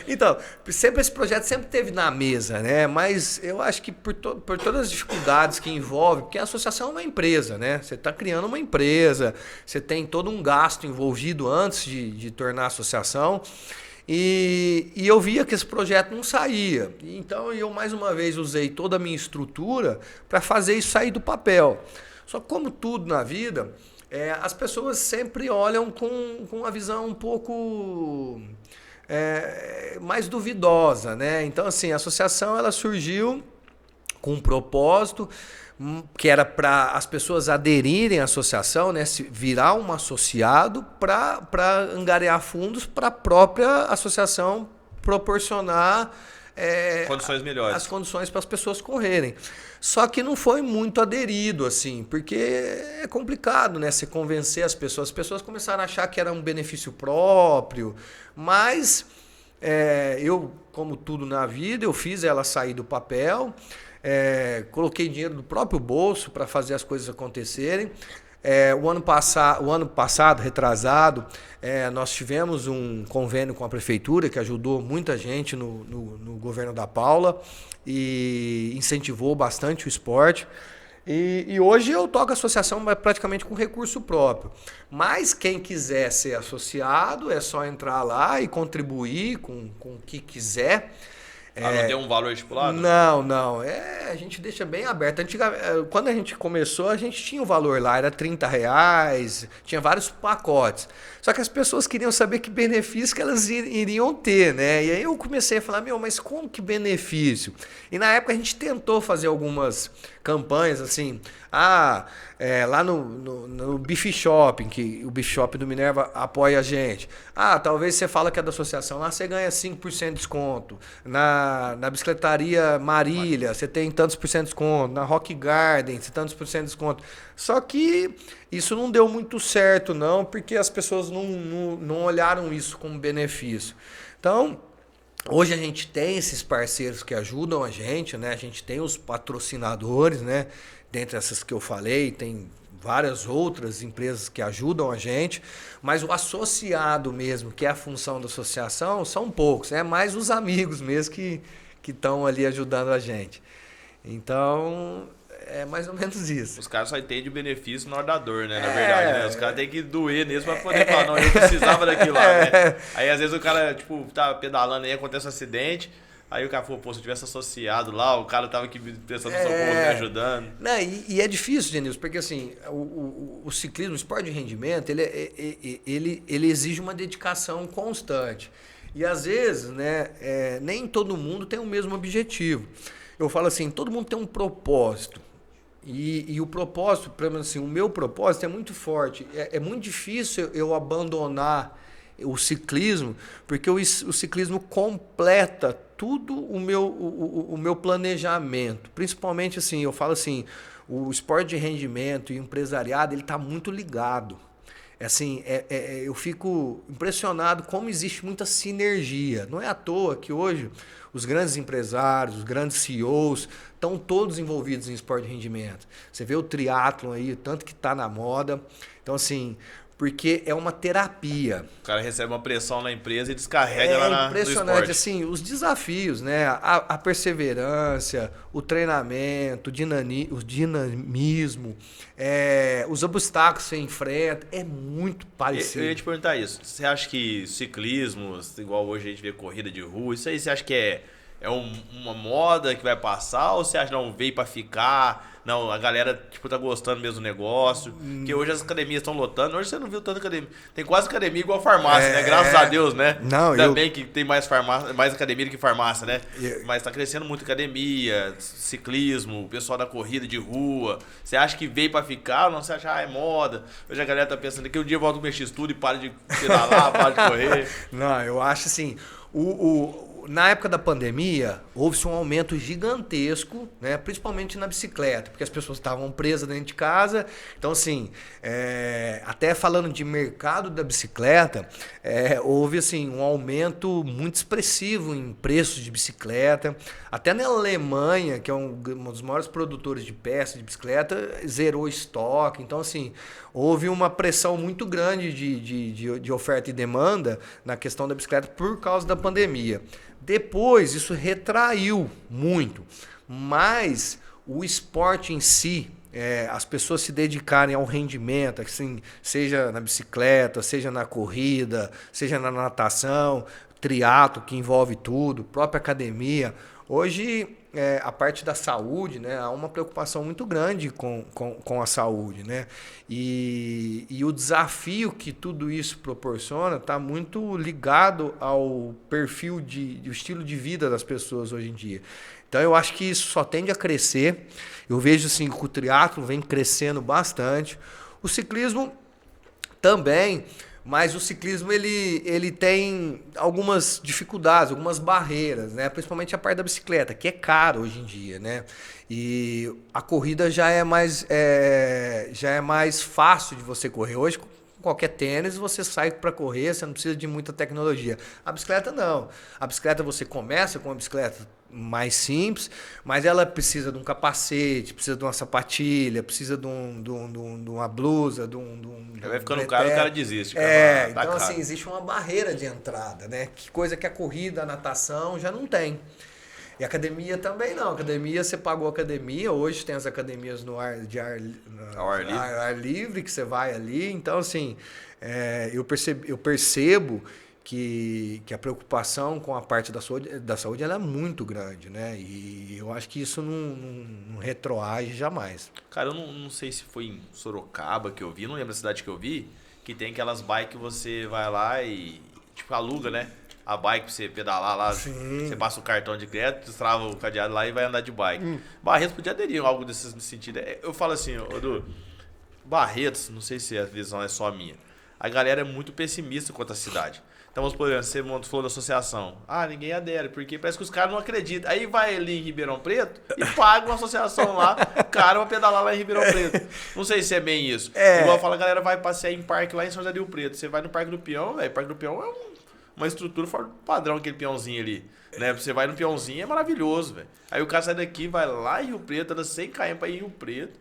Então, sempre esse projeto sempre teve na mesa, né? Mas eu acho que por todas as dificuldades que envolve, porque a associação é uma empresa, né? Você está criando uma empresa, você tem todo um gasto envolvido antes de tornar a associação. E eu via que esse projeto não saía. Então eu mais uma vez usei toda a minha estrutura para fazer isso sair do papel. Só que como tudo na vida, as pessoas sempre olham com uma visão um pouco mais duvidosa, né? Então assim, a associação ela surgiu com um propósito que era para as pessoas aderirem à associação, né, virar um associado para angariar fundos para a própria associação proporcionar condições melhores. As condições para as pessoas correrem. Só que não foi muito aderido, assim, porque é complicado, né, você convencer as pessoas. As pessoas começaram a achar que era um benefício próprio, mas eu, como tudo na vida, eu fiz ela sair do papel. Coloquei dinheiro do próprio bolso para fazer as coisas acontecerem. O ano passado, retrasado, nós tivemos um convênio com a prefeitura que ajudou muita gente no governo da Paula e incentivou bastante o esporte. E hoje eu toco a associação praticamente com recurso próprio. Mas quem quiser ser associado é só entrar lá e contribuir com o que quiser. Não tem um valor estipulado? Não. A gente deixa bem aberto. Quando a gente começou, a gente tinha o valor lá, era R$30, tinha vários pacotes. Só que as pessoas queriam saber que benefício que elas iriam ter, né? E aí eu comecei a falar, mas como que benefício? E na época a gente tentou fazer algumas campanhas assim, lá no Beef Shopping, que o Beef Shopping do Minerva apoia a gente. Talvez você fala que é da associação, lá você ganha 5% de desconto. Na bicicletaria Marília, você tem tantos por cento de desconto. Na Rock Garden, você tem tantos por cento de desconto. Só que isso não deu muito certo, não, porque as pessoas não olharam isso como benefício. Então, hoje a gente tem esses parceiros que ajudam a gente, né? A gente tem os patrocinadores, né? Dentre essas que eu falei, tem várias outras empresas que ajudam a gente, mas o associado mesmo, que é a função da associação, são poucos, é mais os amigos mesmo que estão ali ajudando a gente. Então, é mais ou menos isso. Os caras só entendem o benefício na hora da dor, né? Na verdade, né? Os caras têm que doer mesmo pra poder falar, não, eu precisava daquilo lá, né? Aí às vezes o cara, tipo, tá pedalando aí, acontece um acidente. Aí o cara falou, pô, se eu tivesse associado lá, o cara tava aqui prestando socorro, me ajudando. Não, e é difícil, Genilson, porque assim, o ciclismo, o esporte de rendimento, ele exige uma dedicação constante. E às vezes, né, nem todo mundo tem o mesmo objetivo. Eu falo assim, todo mundo tem um propósito. E o propósito, pelo menos assim, o meu propósito é muito forte. É muito difícil eu abandonar o ciclismo, porque o ciclismo completa tudo o meu planejamento. Principalmente assim, eu falo assim, o esporte de rendimento e o empresariado, ele está muito ligado. Assim, eu fico impressionado como existe muita sinergia. Não é à toa que hoje os grandes empresários, os grandes CEOs estão todos envolvidos em esporte de rendimento. Você vê o triatlon aí, tanto que está na moda. Então, assim, porque é uma terapia. O cara recebe uma pressão na empresa e descarrega lá no esporte. É impressionante, assim, os desafios, né? A perseverança, o treinamento, o dinamismo, os obstáculos que você enfrenta, é muito parecido. Eu ia te perguntar isso. Você acha que ciclismo, igual hoje a gente vê corrida de rua, isso aí você acha que é uma moda que vai passar ou você acha que não veio pra ficar? Não, a galera tipo, tá gostando mesmo do negócio. Porque hoje as academias estão lotando. Hoje você não viu tanta academia. Tem quase academia igual farmácia, né? Graças a Deus, né? Não, Ainda bem que tem mais academia do que farmácia, né? Mas tá crescendo muito academia, ciclismo, o pessoal da corrida de rua. Você acha que veio pra ficar ou não? Você acha, é moda? Hoje a galera tá pensando que um dia eu volto com o meu X-Tudo e para de pedalar, para de correr. Não, eu acho assim, na época da pandemia, houve-se um aumento gigantesco, né? Principalmente na bicicleta, porque as pessoas estavam presas dentro de casa. Então, assim, até falando de mercado da bicicleta, houve assim, um aumento muito expressivo em preços de bicicleta. Até na Alemanha, que é um dos maiores produtores de peças de bicicleta, zerou estoque. Então, assim, houve uma pressão muito grande de oferta e demanda na questão da bicicleta por causa da pandemia. Depois, isso retraiu muito, mas o esporte em si, as pessoas se dedicarem ao rendimento, assim, seja na bicicleta, seja na corrida, seja na natação, triatlo, que envolve tudo, própria academia. Hoje, a parte da saúde, né, há uma preocupação muito grande com a saúde, né? E o desafio que tudo isso proporciona está muito ligado ao perfil do estilo de vida das pessoas hoje em dia. Então eu acho que isso só tende a crescer. Eu vejo assim, que o triatlo vem crescendo bastante. O ciclismo também. Mas o ciclismo ele tem algumas dificuldades, algumas barreiras, né? Principalmente a parte da bicicleta, que é caro hoje em dia, né? E a corrida já é mais fácil de você correr. Hoje, com qualquer tênis, você sai para correr, você não precisa de muita tecnologia. A bicicleta não. A bicicleta você começa com uma bicicleta mais simples, mas ela precisa de um capacete, precisa de uma sapatilha, precisa de uma blusa, vai ficando caro, o cara desiste. Cara, então assim, existe uma barreira de entrada, né? Que coisa que a corrida, a natação já não tem. E a academia também não. A academia, você pagou a academia, hoje tem as academias no ar livre, que você vai ali. Então, assim, eu percebo que a preocupação com a parte da saúde ela é muito grande, né? E eu acho que isso não retroage jamais. Cara, eu não sei se foi em Sorocaba que eu vi, não lembro da cidade que eu vi, que tem aquelas bikes que você vai lá e tipo aluga, né? A bike pra você pedalar lá, Sim. Você passa o cartão de crédito, destrava o cadeado lá e vai andar de bike. Barretos podia aderir a algo desse sentido. Eu falo assim, Edu, Barretos, não sei se a visão é só minha, a galera é muito pessimista quanto à cidade. Então, vamos por exemplo, você falou da associação. Ah, ninguém adere, porque parece que os caras não acreditam. Aí vai ali em Ribeirão Preto e paga uma associação lá, o cara vai pedalar lá em Ribeirão Preto. Não sei se é bem isso. Igual fala, a galera vai passear em parque lá em São José do Rio Preto. Você vai no Parque do Peão, velho, Parque do Peão é uma estrutura fora do padrão, aquele peãozinho ali. Né? Você vai no peãozinho, é maravilhoso, velho. Aí o cara sai daqui, vai lá em Rio Preto, anda 100 km pra ir em Rio Preto.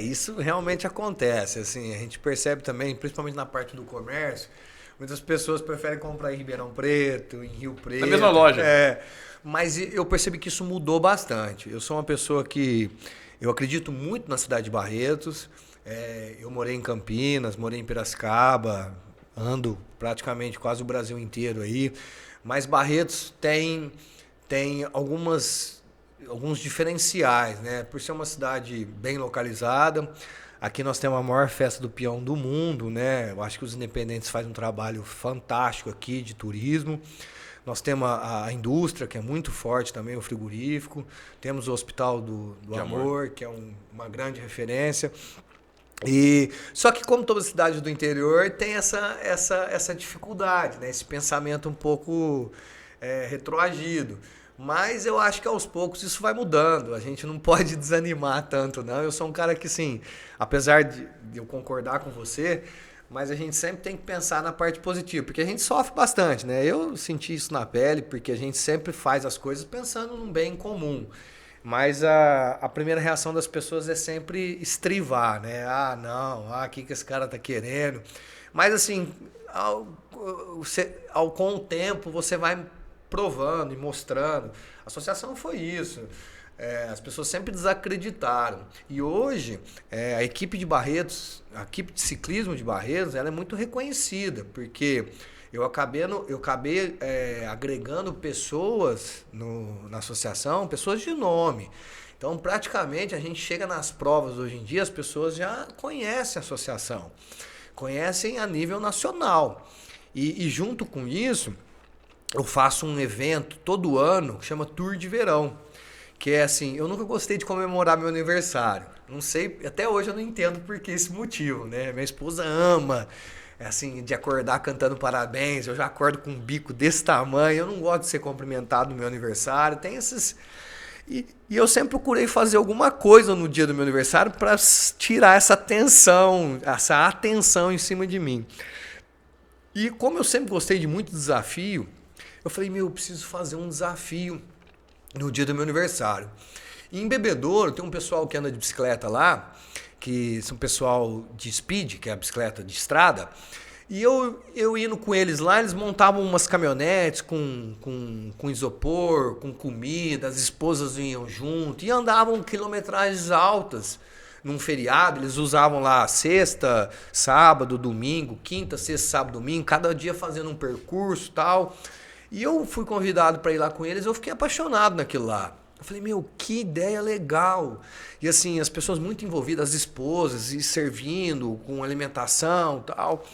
Isso realmente acontece, assim, a gente percebe também, principalmente na parte do comércio, muitas pessoas preferem comprar em Ribeirão Preto, em Rio Preto. Na mesma loja. Mas eu percebi que isso mudou bastante. Eu sou uma pessoa que eu acredito muito na cidade de Barretos. Eu morei em Campinas, morei em Piracicaba, ando praticamente quase o Brasil inteiro aí. Mas Barretos tem alguns diferenciais, né? Por ser uma cidade bem localizada. Aqui nós temos a maior festa do peão do mundo, né? Eu acho que os independentes fazem um trabalho fantástico aqui de turismo. Nós temos a indústria, que é muito forte também, o frigorífico. Temos o Hospital do Amor, que é uma grande referência. Só que, como toda cidade do interior, tem essa dificuldade, né? Esse pensamento um pouco retroagido. Mas eu acho que aos poucos isso vai mudando. A gente não pode desanimar tanto, não. Eu sou um cara que, assim, apesar de eu concordar com você, mas a gente sempre tem que pensar na parte positiva, porque a gente sofre bastante, né? Eu senti isso na pele, porque a gente sempre faz as coisas pensando num bem comum. Mas a primeira reação das pessoas é sempre estrivar, né? Ah, não, o que esse cara tá querendo? Mas, assim, com o tempo você vai provando e mostrando. A associação foi isso. As pessoas sempre desacreditaram. E hoje, a equipe de Barretos, a equipe de ciclismo de Barretos, ela é muito reconhecida, porque eu acabei agregando pessoas na associação, pessoas de nome. Então, praticamente, a gente chega nas provas hoje em dia, as pessoas já conhecem a associação, conhecem a nível nacional. E junto com isso, eu faço um evento todo ano que chama Tour de Verão. Que é assim, eu nunca gostei de comemorar meu aniversário. Não sei, até hoje eu não entendo por que esse motivo, né? Minha esposa ama, assim, de acordar cantando parabéns. Eu já acordo com um bico desse tamanho. Eu não gosto de ser cumprimentado no meu aniversário. Tem esses... E eu sempre procurei fazer alguma coisa no dia do meu aniversário para tirar essa atenção em cima de mim. E como eu sempre gostei de muito desafio, eu falei, eu preciso fazer um desafio no dia do meu aniversário. E em Bebedouro tem um pessoal que anda de bicicleta lá, que são pessoal de speed, que é a bicicleta de estrada. E eu indo com eles lá, eles montavam umas caminhonetes com isopor, com comida, as esposas iam junto e andavam quilometragens altas. Num feriado, eles usavam lá sexta, sábado, domingo, quinta, sexta, sábado, domingo, cada dia fazendo um percurso e tal. E eu fui convidado para ir lá com eles, eu fiquei apaixonado naquilo lá. Eu falei, que ideia legal. E assim, as pessoas muito envolvidas, as esposas, e servindo, com alimentação e tal.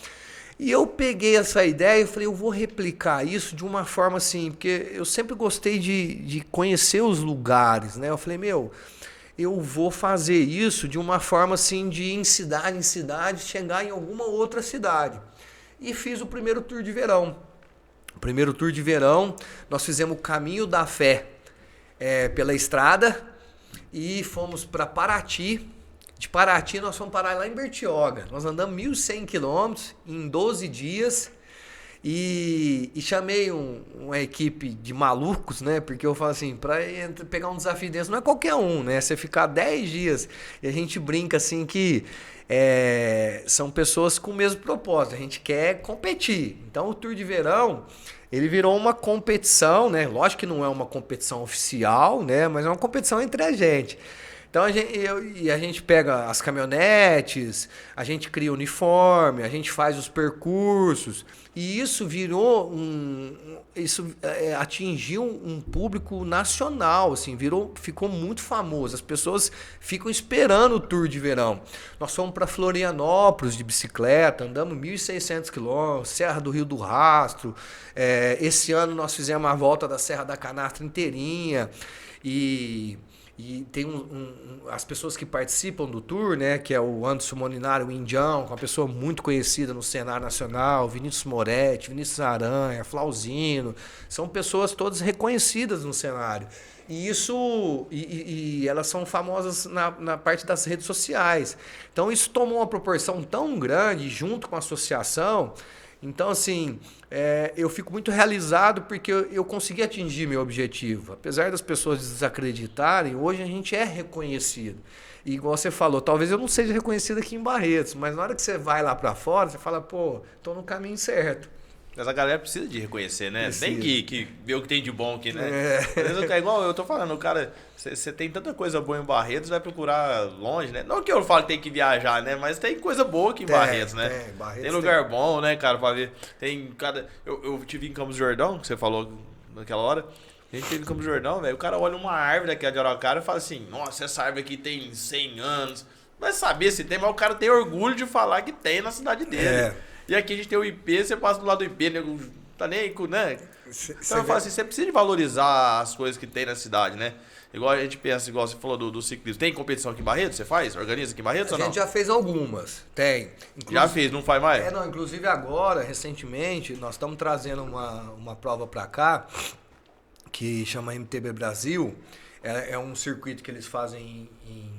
E eu peguei essa ideia e falei, eu vou replicar isso de uma forma assim, porque eu sempre gostei de conhecer os lugares, né? Eu falei, eu vou fazer isso de uma forma assim, de ir em cidade, chegar em alguma outra cidade. E fiz o primeiro tour de verão. O primeiro tour de verão, nós fizemos o Caminho da Fé pela estrada e fomos para Paraty. De Paraty nós fomos parar lá em Bertioga. Nós andamos 1.100 quilômetros em 12 dias e chamei uma equipe de malucos, né? Porque eu falo assim, para pegar um desafio desse não é qualquer um, né? Você ficar 10 dias e a gente brinca assim que são pessoas com o mesmo propósito, a gente quer competir. Então o Tour de Verão, ele virou uma competição, né? Lógico que não é uma competição oficial, né? Mas é uma competição entre a gente. Então a gente pega as caminhonetes, a gente cria uniforme, a gente faz os percursos e isso atingiu um público nacional, assim, ficou muito famoso. As pessoas ficam esperando o Tour de Verão. Nós fomos para Florianópolis de bicicleta, andamos 1.600 quilômetros, Serra do Rio do Rastro. Esse ano nós fizemos a volta da Serra da Canastra inteirinha e E tem as pessoas que participam do tour, né? Que é o Anderson Molinari, o Indião, uma pessoa muito conhecida no cenário nacional, Vinícius Moretti, Vinícius Aranha, Flauzino. São pessoas todas reconhecidas no cenário. E isso e elas são famosas na parte das redes sociais. Então isso tomou uma proporção tão grande junto com a associação. Então, assim, eu fico muito realizado porque eu consegui atingir meu objetivo. Apesar das pessoas desacreditarem, hoje a gente é reconhecido. E igual você falou, talvez eu não seja reconhecido aqui em Barretos, mas na hora que você vai lá para fora, você fala, pô, tô no caminho certo. Mas a galera precisa de reconhecer, né? Precisa. Tem que ver o que tem de bom aqui, né? É igual eu tô falando, o cara, você tem tanta coisa boa em Barretos, vai procurar longe, né? Não que eu falo que tem que viajar, né? Mas tem coisa boa aqui em Barretos, né? Tem lugar bom, né, cara, pra ver. Tem cada... Eu tive em Campos do Jordão, que você falou naquela hora. A gente teve em Campos do Jordão, velho. O cara olha uma árvore aqui de Araucária e fala assim, nossa, essa árvore aqui tem 100 anos. Vai saber se tem, mas o cara tem orgulho de falar que tem na cidade dele. E aqui a gente tem o IP, você passa do lado do IP, né? Tá nem aí, né? Então eu falo assim, você precisa de valorizar as coisas que tem na cidade, né? Igual a gente pensa, igual você falou do ciclismo. Tem competição aqui em Barretos? Você faz? Organiza aqui em Barretos ou não? A gente já fez algumas, tem. Já fez, não faz mais? Não, inclusive agora, recentemente, nós estamos trazendo uma prova para cá, que chama MTB Brasil. É um circuito que eles fazem em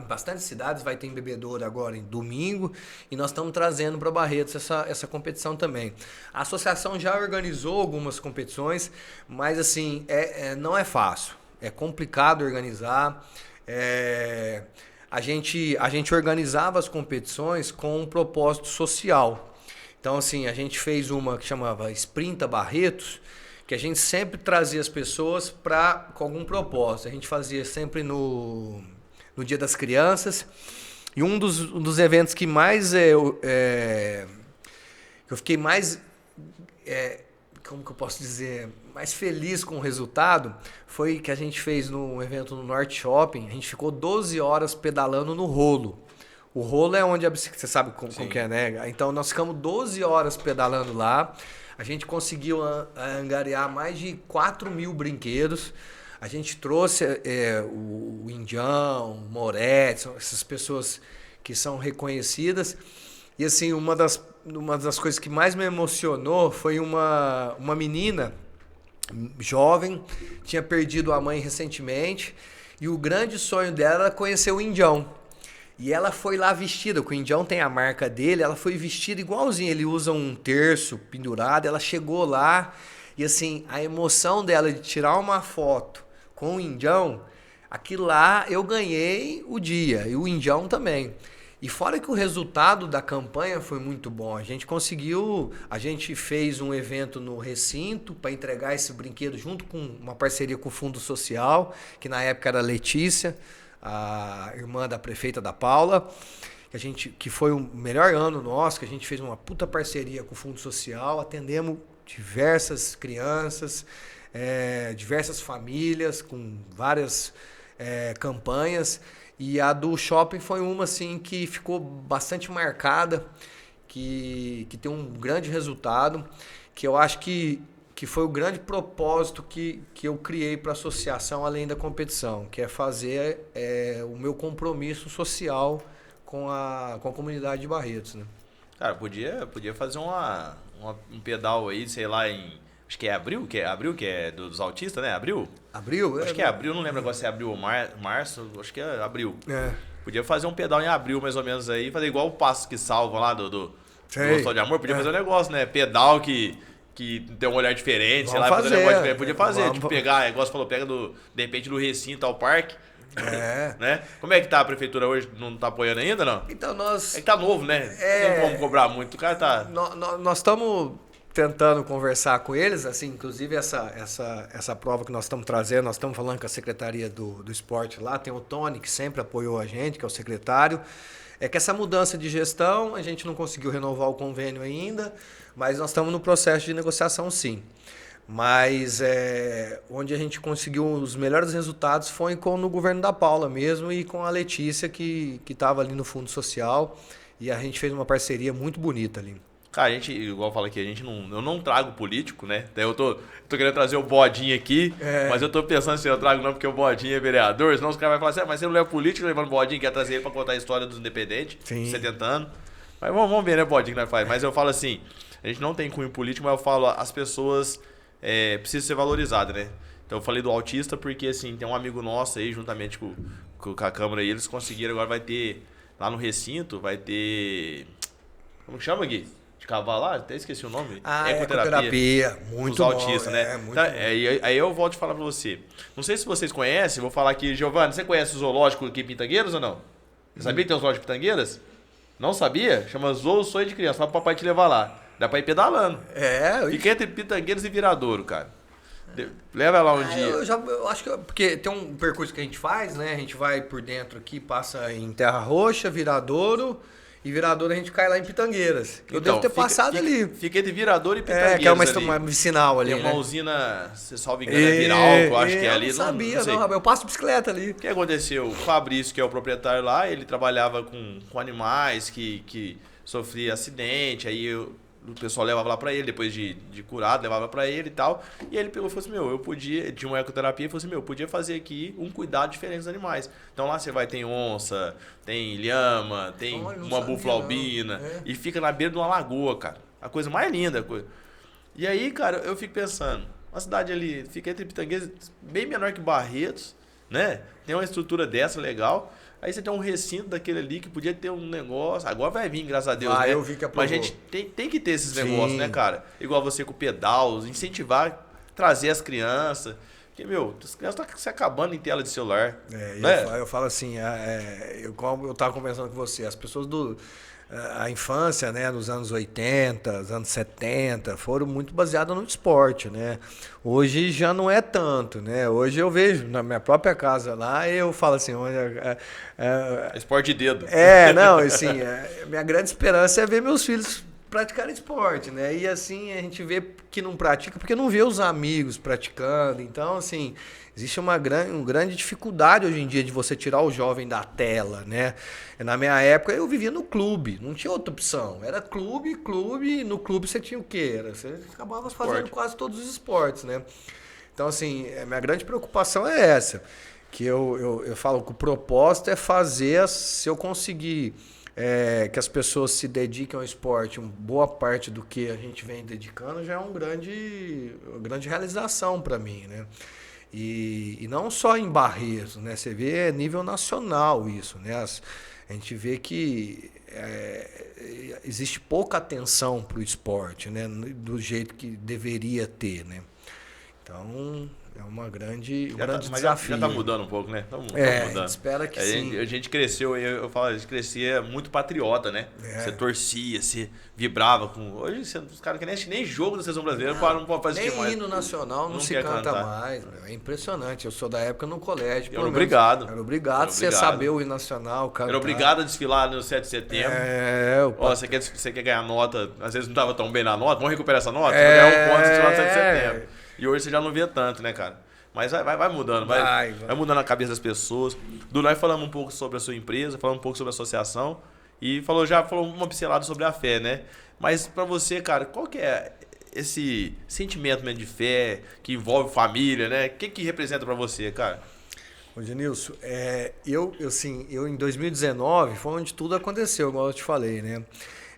bastantes cidades, vai ter em Bebedouro agora em domingo, e nós estamos trazendo para Barretos essa competição também. A associação já organizou algumas competições, mas assim, não é fácil, é complicado organizar. A gente organizava as competições com um propósito social. Então assim, a gente fez uma que chamava Sprinta Barretos, que a gente sempre trazia as pessoas com algum propósito. A gente fazia sempre no Dia das Crianças. E um dos eventos que mais eu fiquei mais, como que eu posso dizer, mais feliz com o resultado, foi que a gente fez no evento no Norte Shopping. A gente ficou 12 horas pedalando no rolo. O rolo é onde a bicicleta, você sabe como que é, né? Então nós ficamos 12 horas pedalando lá. A gente conseguiu angariar mais de 4.000 brinquedos. A gente trouxe o Indião, o Moretti, são essas pessoas que são reconhecidas. E assim, uma das coisas que mais me emocionou foi uma menina jovem, tinha perdido a mãe recentemente, e o grande sonho dela era conhecer o Indião. E ela foi lá vestida, o Indião tem a marca dele, ela foi vestida igualzinho, ele usa um terço pendurado, ela chegou lá, e assim, a emoção dela de tirar uma foto com o Indião, aquilo lá eu ganhei o dia, e o Indião também. E fora que o resultado da campanha foi muito bom, a gente fez um evento no recinto para entregar esse brinquedo junto com uma parceria com o Fundo Social, que na época era a Letícia, a irmã da prefeita da Paula, que foi o melhor ano nosso, que a gente fez uma puta parceria com o Fundo Social, atendemos diversas crianças, diversas famílias, com várias campanhas, e a do shopping foi uma assim que ficou bastante marcada, que tem um grande resultado, que eu acho que foi o grande propósito que eu criei para a associação, além da competição, que é fazer o meu compromisso social com a comunidade de Barretos, né? Cara, podia fazer um pedal aí, sei lá, acho que é Abril, que é dos autistas, né? Abril? Abril? Acho que é Abril, não lembro agora se é Abril ou Março, acho que é Abril. Podia fazer um pedal em Abril, mais ou menos aí, fazer igual o Passo que Salva lá do Gostou de Amor, podia fazer um negócio, né? Pedal que tem um olhar diferente, sei lá, fazer um negócio diferente. Podia fazer, tipo, pegar, igual você falou, pega de repente do recinto ao parque. Né? Como é que tá a prefeitura hoje? Não tá apoiando ainda, não? Então É que tá novo, né? Não tem como cobrar muito. O cara tá... Nós estamos tentando conversar com eles, assim, inclusive essa prova que nós estamos trazendo, nós estamos falando com a Secretaria do Esporte lá, tem o Tony, que sempre apoiou a gente, que é o secretário. É que essa mudança de gestão, a gente não conseguiu renovar o convênio ainda, mas nós estamos no processo de negociação, sim. Mas onde a gente conseguiu os melhores resultados foi no governo da Paula mesmo e com a Letícia, que estava ali no Fundo Social, e a gente fez uma parceria muito bonita ali. Cara, a gente, igual eu falo aqui, eu não trago político, né? Daí eu tô querendo trazer o Bodinho aqui, mas eu tô pensando se eu trago não, porque o Bodinho é vereador, senão os caras vão falar assim, mas você não é político, levando o Bodinho, quer trazer ele pra contar a história dos independentes, de 70 anos. Mas vamos ver, né, Bodinho, que nós faz. Mas eu falo assim, a gente não tem cunho político, mas eu falo, as pessoas precisam ser valorizadas, né? Então eu falei do autista porque, assim, tem um amigo nosso aí, juntamente com a Câmara aí, eles conseguiram, agora vai ter, lá no recinto, vai ter... Como que chama, Gui? De cavalo lá? Até esqueci o nome. Ecoterapia. Muito bom. Autistas, né? Muito então, bom. Aí eu volto a falar pra você. Não sei se vocês conhecem, vou falar aqui, Giovanni, você conhece o zoológico aqui em Pitangueiras ou não? Você sabia que tem um zoológico de Pitangueiras? Não sabia? Chama Zoo Sonho de Criança. Fala pro papai te levar lá. Dá pra ir pedalando. Fica entre Pitangueiras e Viradouro, cara. Leva lá um dia. Eu acho que... Porque tem um percurso que a gente faz, né? A gente vai por dentro aqui, passa em Terra Roxa, Viradouro... E Viradouro a gente cai lá em Pitangueiras. Eu devo ter passado ali. Fica entre Viradouro e Pitangueiras. Que é uma vicinal ali. Tem uma usina, se salvo engano, é Viralco, acho que é ali. Eu não sabia, não, eu passo bicicleta ali. O que aconteceu? O Fabrício, que é o proprietário lá, ele trabalhava com animais que sofria acidente, aí o pessoal levava lá pra ele, depois de curado, levava pra ele e tal. E ele pegou e falou assim, eu podia, tinha uma ecoterapia, e falou assim, eu podia fazer aqui um cuidado diferente dos animais. Então lá você vai, tem onça, tem lhama, tem uma búfala albina, e fica na beira de uma lagoa, cara. A coisa mais linda. E aí, cara, eu fico pensando, uma cidade ali, fica entre Pitangueiras, bem menor que Barretos, né? Tem uma estrutura dessa legal. Aí você tem um recinto daquele ali que podia ter um negócio. Agora vai vir, graças a Deus, né? Eu vi que mas a gente tem que ter esses negócios, né, cara? Igual você com o pedal, incentivar, trazer as crianças. Porque, as crianças estão se acabando em tela de celular. Né? Eu falo assim, como eu estava conversando com você, as pessoas a infância, né, nos anos 80, anos 70, foram muito baseadas no esporte, né? Hoje já não é tanto, né? Hoje eu vejo na minha própria casa lá, eu falo assim... esporte de dedo. Não, assim, minha grande esperança é ver meus filhos praticarem esporte, né? E assim, a gente vê que não pratica porque não vê os amigos praticando. Então, assim, existe uma grande dificuldade hoje em dia de você tirar o jovem da tela, né? Na minha época, eu vivia no clube, não tinha outra opção. Era clube, e no clube você tinha o quê? Você acabava fazendo quase todos os esportes, né? Então, assim, a minha grande preocupação é essa, que eu falo que o propósito é fazer, se eu conseguir... que as pessoas se dediquem ao esporte, uma boa parte do que a gente vem dedicando já é uma grande realização para mim, né? E não só em Barretos, né? Você vê nível nacional isso, né? A gente vê que existe pouca atenção para o esporte, né? Do jeito que deveria ter, né? Então... É um grande desafio. Já tá mudando um pouco, né? Tá mudando. A gente espera que sim. A gente cresceu, eu falo, a gente crescia muito patriota, né? Você torcia, você vibrava com... Hoje, os caras que nem jogo da seleção brasileira não pode fazer nem hino nacional não se canta mais. É impressionante. Eu sou da época no colégio. Era obrigado. Era obrigado você saber o hino nacional, cantar. Era obrigado a desfilar no 7 de setembro. Você quer ganhar nota, às vezes não estava tão bem na nota, vamos recuperar essa nota? Você vai ganhar um ponto no 7 de setembro. E hoje você já não vê tanto, né, cara? Mas vai mudando, vai mudando a cabeça das pessoas. Nós falamos um pouco sobre a sua empresa, falamos um pouco sobre a associação e já falou uma pincelada sobre a fé, né? Mas pra você, cara, qual que é esse sentimento mesmo de fé que envolve família, né? O que representa pra você, cara? Ô, Genilson, eu em 2019 foi onde tudo aconteceu, igual eu te falei, né?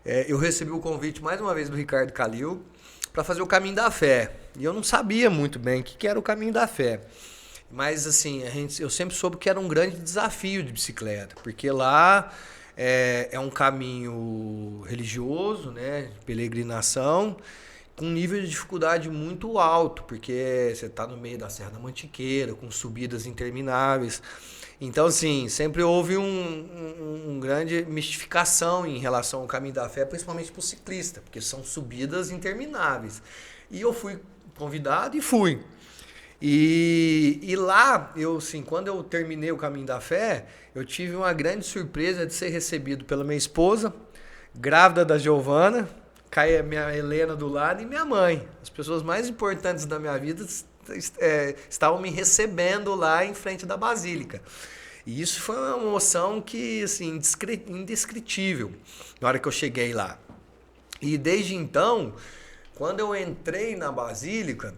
Eu recebi o convite mais uma vez do Ricardo Calil para fazer o Caminho da Fé. E eu não sabia muito bem o que era o Caminho da Fé. Mas, assim, eu sempre soube que era um grande desafio de bicicleta, porque lá é um caminho religioso, né, de peregrinação, com um nível de dificuldade muito alto, porque você está no meio da Serra da Mantiqueira, com subidas intermináveis. Então, assim, sempre houve uma grande mistificação em relação ao Caminho da Fé, principalmente para o ciclista, porque são subidas intermináveis. E eu fui convidado e fui. E lá, quando eu terminei o Caminho da Fé, eu tive uma grande surpresa de ser recebido pela minha esposa, grávida da Giovana, cai a minha Helena do lado e minha mãe. As pessoas mais importantes da minha vida estavam me recebendo lá em frente da Basílica. E isso foi uma emoção que, assim, indescritível na hora que eu cheguei lá. E desde então, quando eu entrei na Basílica,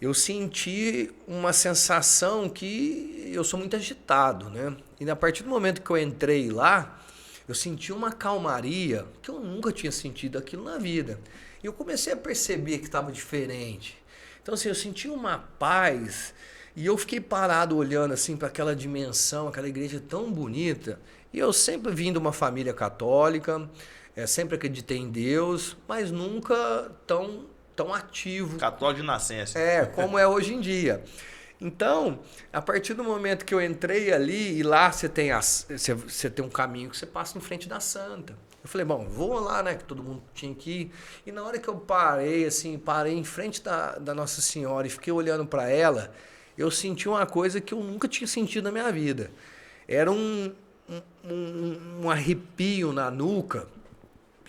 eu senti uma sensação que eu sou muito agitado, né? E a partir do momento que eu entrei lá, eu senti uma calmaria que eu nunca tinha sentido aquilo na vida. E eu comecei a perceber que estava diferente. Então, assim, eu senti uma paz e eu fiquei parado olhando assim para aquela dimensão, aquela igreja tão bonita. E eu sempre vim de uma família católica, sempre acreditei em Deus, mas nunca tão ativo. Católico de nascença. Como é hoje em dia. Então, a partir do momento que eu entrei ali, e lá você tem um caminho que você passa em frente da Santa. Eu falei, bom, vou lá, né, que todo mundo tinha que ir. E na hora que eu parei em frente da Nossa Senhora e fiquei olhando para ela, eu senti uma coisa que eu nunca tinha sentido na minha vida. Era um arrepio na nuca.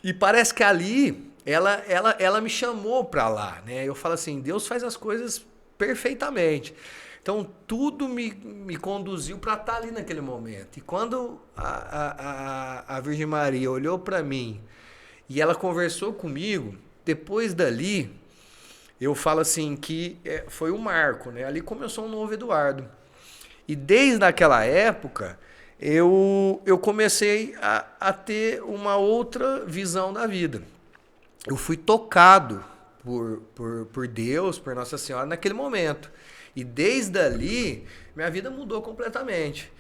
E parece que ali ela me chamou para lá, né? Eu falo assim, Deus faz as coisas perfeitamente. Então tudo me conduziu para estar ali naquele momento. E quando a Virgem Maria olhou para mim e ela conversou comigo, depois dali eu falo assim que foi um marco, né? Ali começou um novo Eduardo. E desde aquela época eu comecei a ter uma outra visão da vida. Eu fui tocado por Deus, por Nossa Senhora naquele momento. E desde ali, minha vida mudou completamente.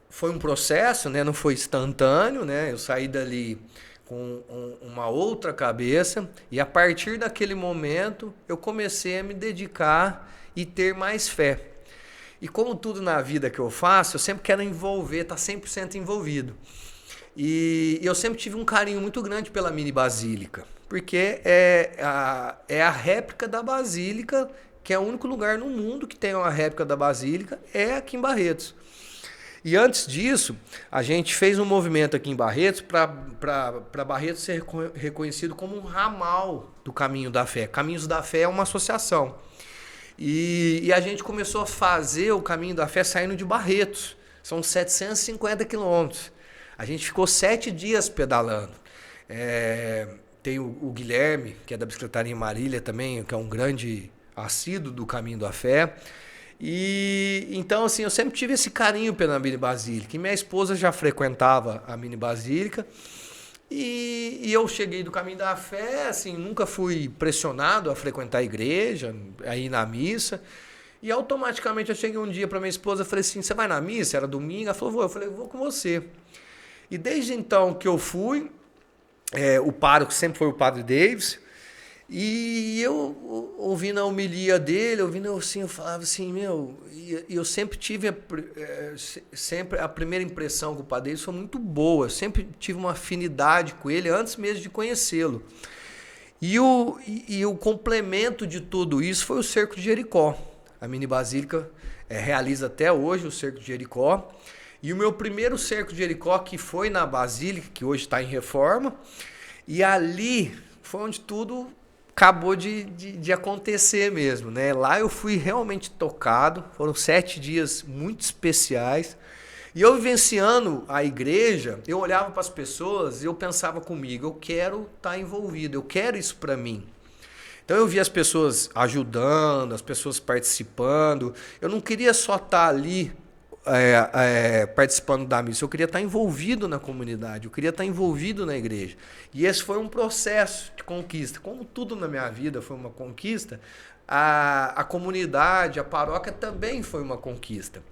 Foi um processo, né? Não foi instantâneo, né? Eu saí dali com uma outra cabeça e a partir daquele momento eu comecei a me dedicar e ter mais fé. E como tudo na vida que eu faço, eu sempre quero envolver, estar 100% envolvido. E eu sempre tive um carinho muito grande pela mini basílica, porque é a réplica da basílica, que é o único lugar no mundo que tem uma réplica da basílica, é aqui em Barretos. E antes disso, a gente fez um movimento aqui em Barretos para Barretos ser reconhecido como um ramal do Caminho da Fé. Caminhos da Fé é uma associação. E a gente começou a fazer o Caminho da Fé saindo de Barretos. São 750 quilômetros. A gente ficou 7 dias pedalando. Tem o Guilherme, que é da Bicicletaria em Marília também, que é um grande assíduo do Caminho da Fé. E então, assim, eu sempre tive esse carinho pela Mini Basílica. E minha esposa já frequentava a Mini Basílica. E eu cheguei do Caminho da Fé, assim, nunca fui pressionado a frequentar a igreja, a ir na missa. E automaticamente eu cheguei um dia para minha esposa e falei assim, você vai na missa? Era domingo. Ela falou, vou. Eu falei, vou com você. E desde então que eu fui, o pároco sempre foi o Padre Davis, e eu ouvindo a homilia dele, ouvindo assim, eu falava assim, eu sempre tive sempre a primeira impressão com o Padre Davis foi muito boa, eu sempre tive uma afinidade com ele antes mesmo de conhecê-lo. E o complemento de tudo isso foi o Cerco de Jericó. A Mini Basílica realiza até hoje o Cerco de Jericó. E o meu primeiro Cerco de Jericó, que foi na Basílica, que hoje está em reforma, e ali foi onde tudo acabou de acontecer mesmo, né? Lá eu fui realmente tocado, foram 7 dias muito especiais, e eu vivenciando a igreja, eu olhava para as pessoas e eu pensava comigo, eu quero estar envolvido, eu quero isso para mim. Então eu via as pessoas ajudando, as pessoas participando, eu não queria só estar ali participando da missa, eu queria estar envolvido na comunidade, eu queria estar envolvido na igreja. E esse foi um processo de conquista. Como tudo na minha vida foi uma conquista, a comunidade, a paróquia também foi uma conquista.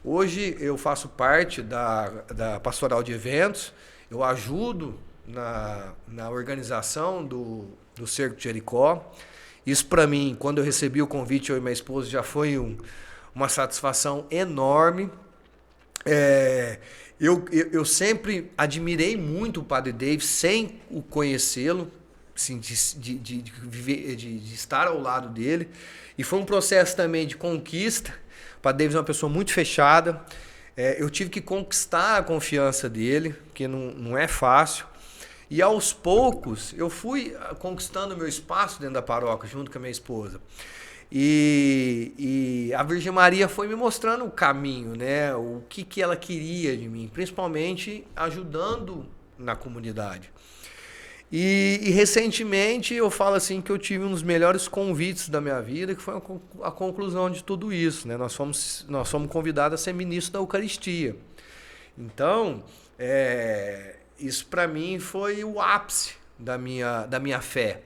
Hoje eu faço parte da pastoral de eventos, eu ajudo na organização do Cerco de Jericó. Isso para mim, quando eu recebi o convite, eu e minha esposa, já foi uma satisfação enorme. Eu sempre admirei muito o Padre Davis sem o conhecê-lo, assim, de estar ao lado dele. E foi um processo também de conquista. O Padre Davis é uma pessoa muito fechada. Eu tive que conquistar a confiança dele, que não é fácil. E aos poucos eu fui conquistando meu espaço dentro da paróquia, junto com a minha esposa. E a Virgem Maria foi me mostrando o caminho, né? O que ela queria de mim, principalmente ajudando na comunidade. E recentemente eu falo assim que eu tive um dos melhores convites da minha vida, que foi a conclusão de tudo isso, né? Nós fomos convidados a ser ministro da Eucaristia. Então, isso para mim foi o ápice da minha fé.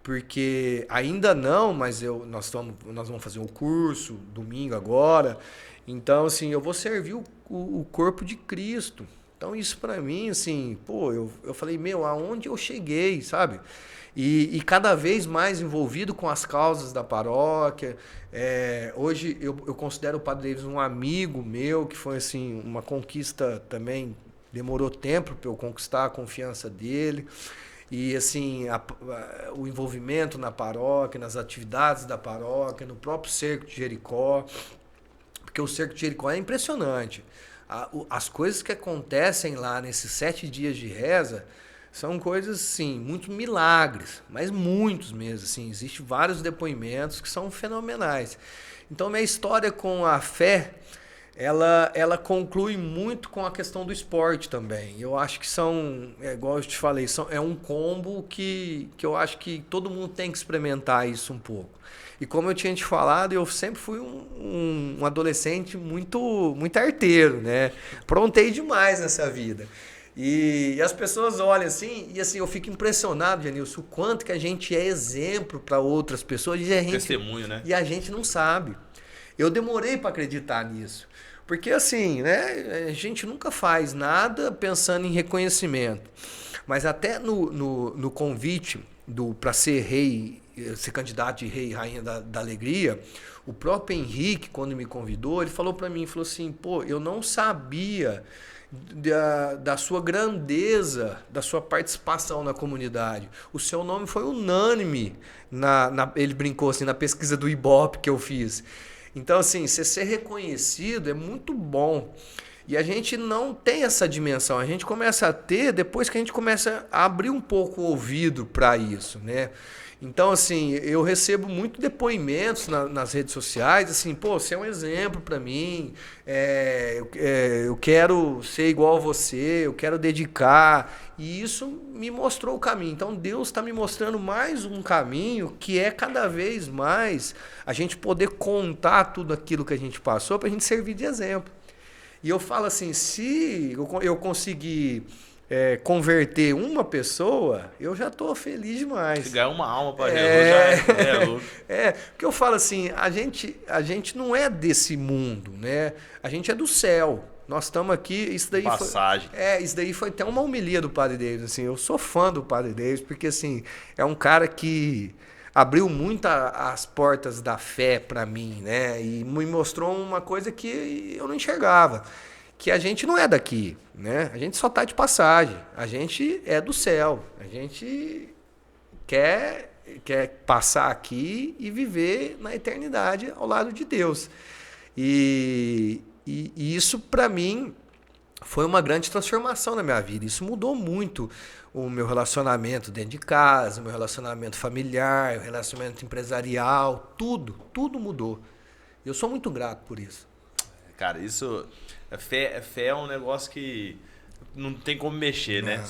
Porque ainda não, mas nós vamos fazer um curso domingo agora. Então, assim, eu vou servir o corpo de Cristo. Então, isso para mim, assim, pô, eu falei, aonde eu cheguei, sabe? E cada vez mais envolvido com as causas da paróquia. Hoje eu considero o Padre Davis um amigo meu, que foi, assim, uma conquista também, demorou tempo para eu conquistar a confiança dele. E, assim, o envolvimento na paróquia, nas atividades da paróquia, no próprio Cerco de Jericó. Porque o Cerco de Jericó é impressionante. As coisas que acontecem lá nesses 7 dias de reza são coisas, sim, muito milagres, mas muitos mesmo, assim, existem vários depoimentos que são fenomenais. Então, minha história com a fé, ela conclui muito com a questão do esporte também. Eu acho que igual eu te falei, é um combo que eu acho que todo mundo tem que experimentar isso um pouco. E como eu tinha te falado, eu sempre fui um adolescente muito arteiro, né? Aprontei demais nessa vida. E as pessoas olham assim, e assim, eu fico impressionado, Janilson, o quanto que a gente é exemplo para outras pessoas. Testemunho, né? E a gente não sabe. Eu demorei para acreditar nisso. Porque assim, né? A gente nunca faz nada pensando em reconhecimento. Mas até no convite para ser candidato de rei e rainha da alegria, o próprio Henrique, quando me convidou, ele falou para mim, falou assim, pô, eu não sabia da sua grandeza, da sua participação na comunidade. O seu nome foi unânime, ele brincou assim, na pesquisa do Ibope que eu fiz. Então, assim, você ser reconhecido é muito bom. E a gente não tem essa dimensão. A gente começa a ter depois que a gente começa a abrir um pouco o ouvido para isso, né? Então, assim, eu recebo muito depoimentos nas redes sociais, assim, pô, você é um exemplo para mim, eu quero ser igual a você, eu quero dedicar, e isso me mostrou o caminho. Então, Deus está me mostrando mais um caminho que é cada vez mais a gente poder contar tudo aquilo que a gente passou para a gente servir de exemplo. E eu falo assim, se eu conseguir converter uma pessoa, eu já estou feliz demais. Se ganhar uma alma para Jesus, já é louco. Porque eu falo assim, a gente não é desse mundo, né? A gente é do céu. Nós estamos aqui, isso daí passagem. Isso daí foi até uma homilia do Padre Davis, assim. Eu sou fã do Padre Davis, porque assim, é um cara que abriu muito as portas da fé para mim, né? E me mostrou uma coisa que eu não enxergava. Que a gente não é daqui, né? A gente só está de passagem. A gente é do céu. A gente quer passar aqui e viver na eternidade ao lado de Deus. E isso, para mim, foi uma grande transformação na minha vida. Isso mudou muito o meu relacionamento dentro de casa, o meu relacionamento familiar, o relacionamento empresarial, tudo mudou. Eu sou muito grato por isso. Cara, isso... Fé é um negócio que não tem como mexer, né?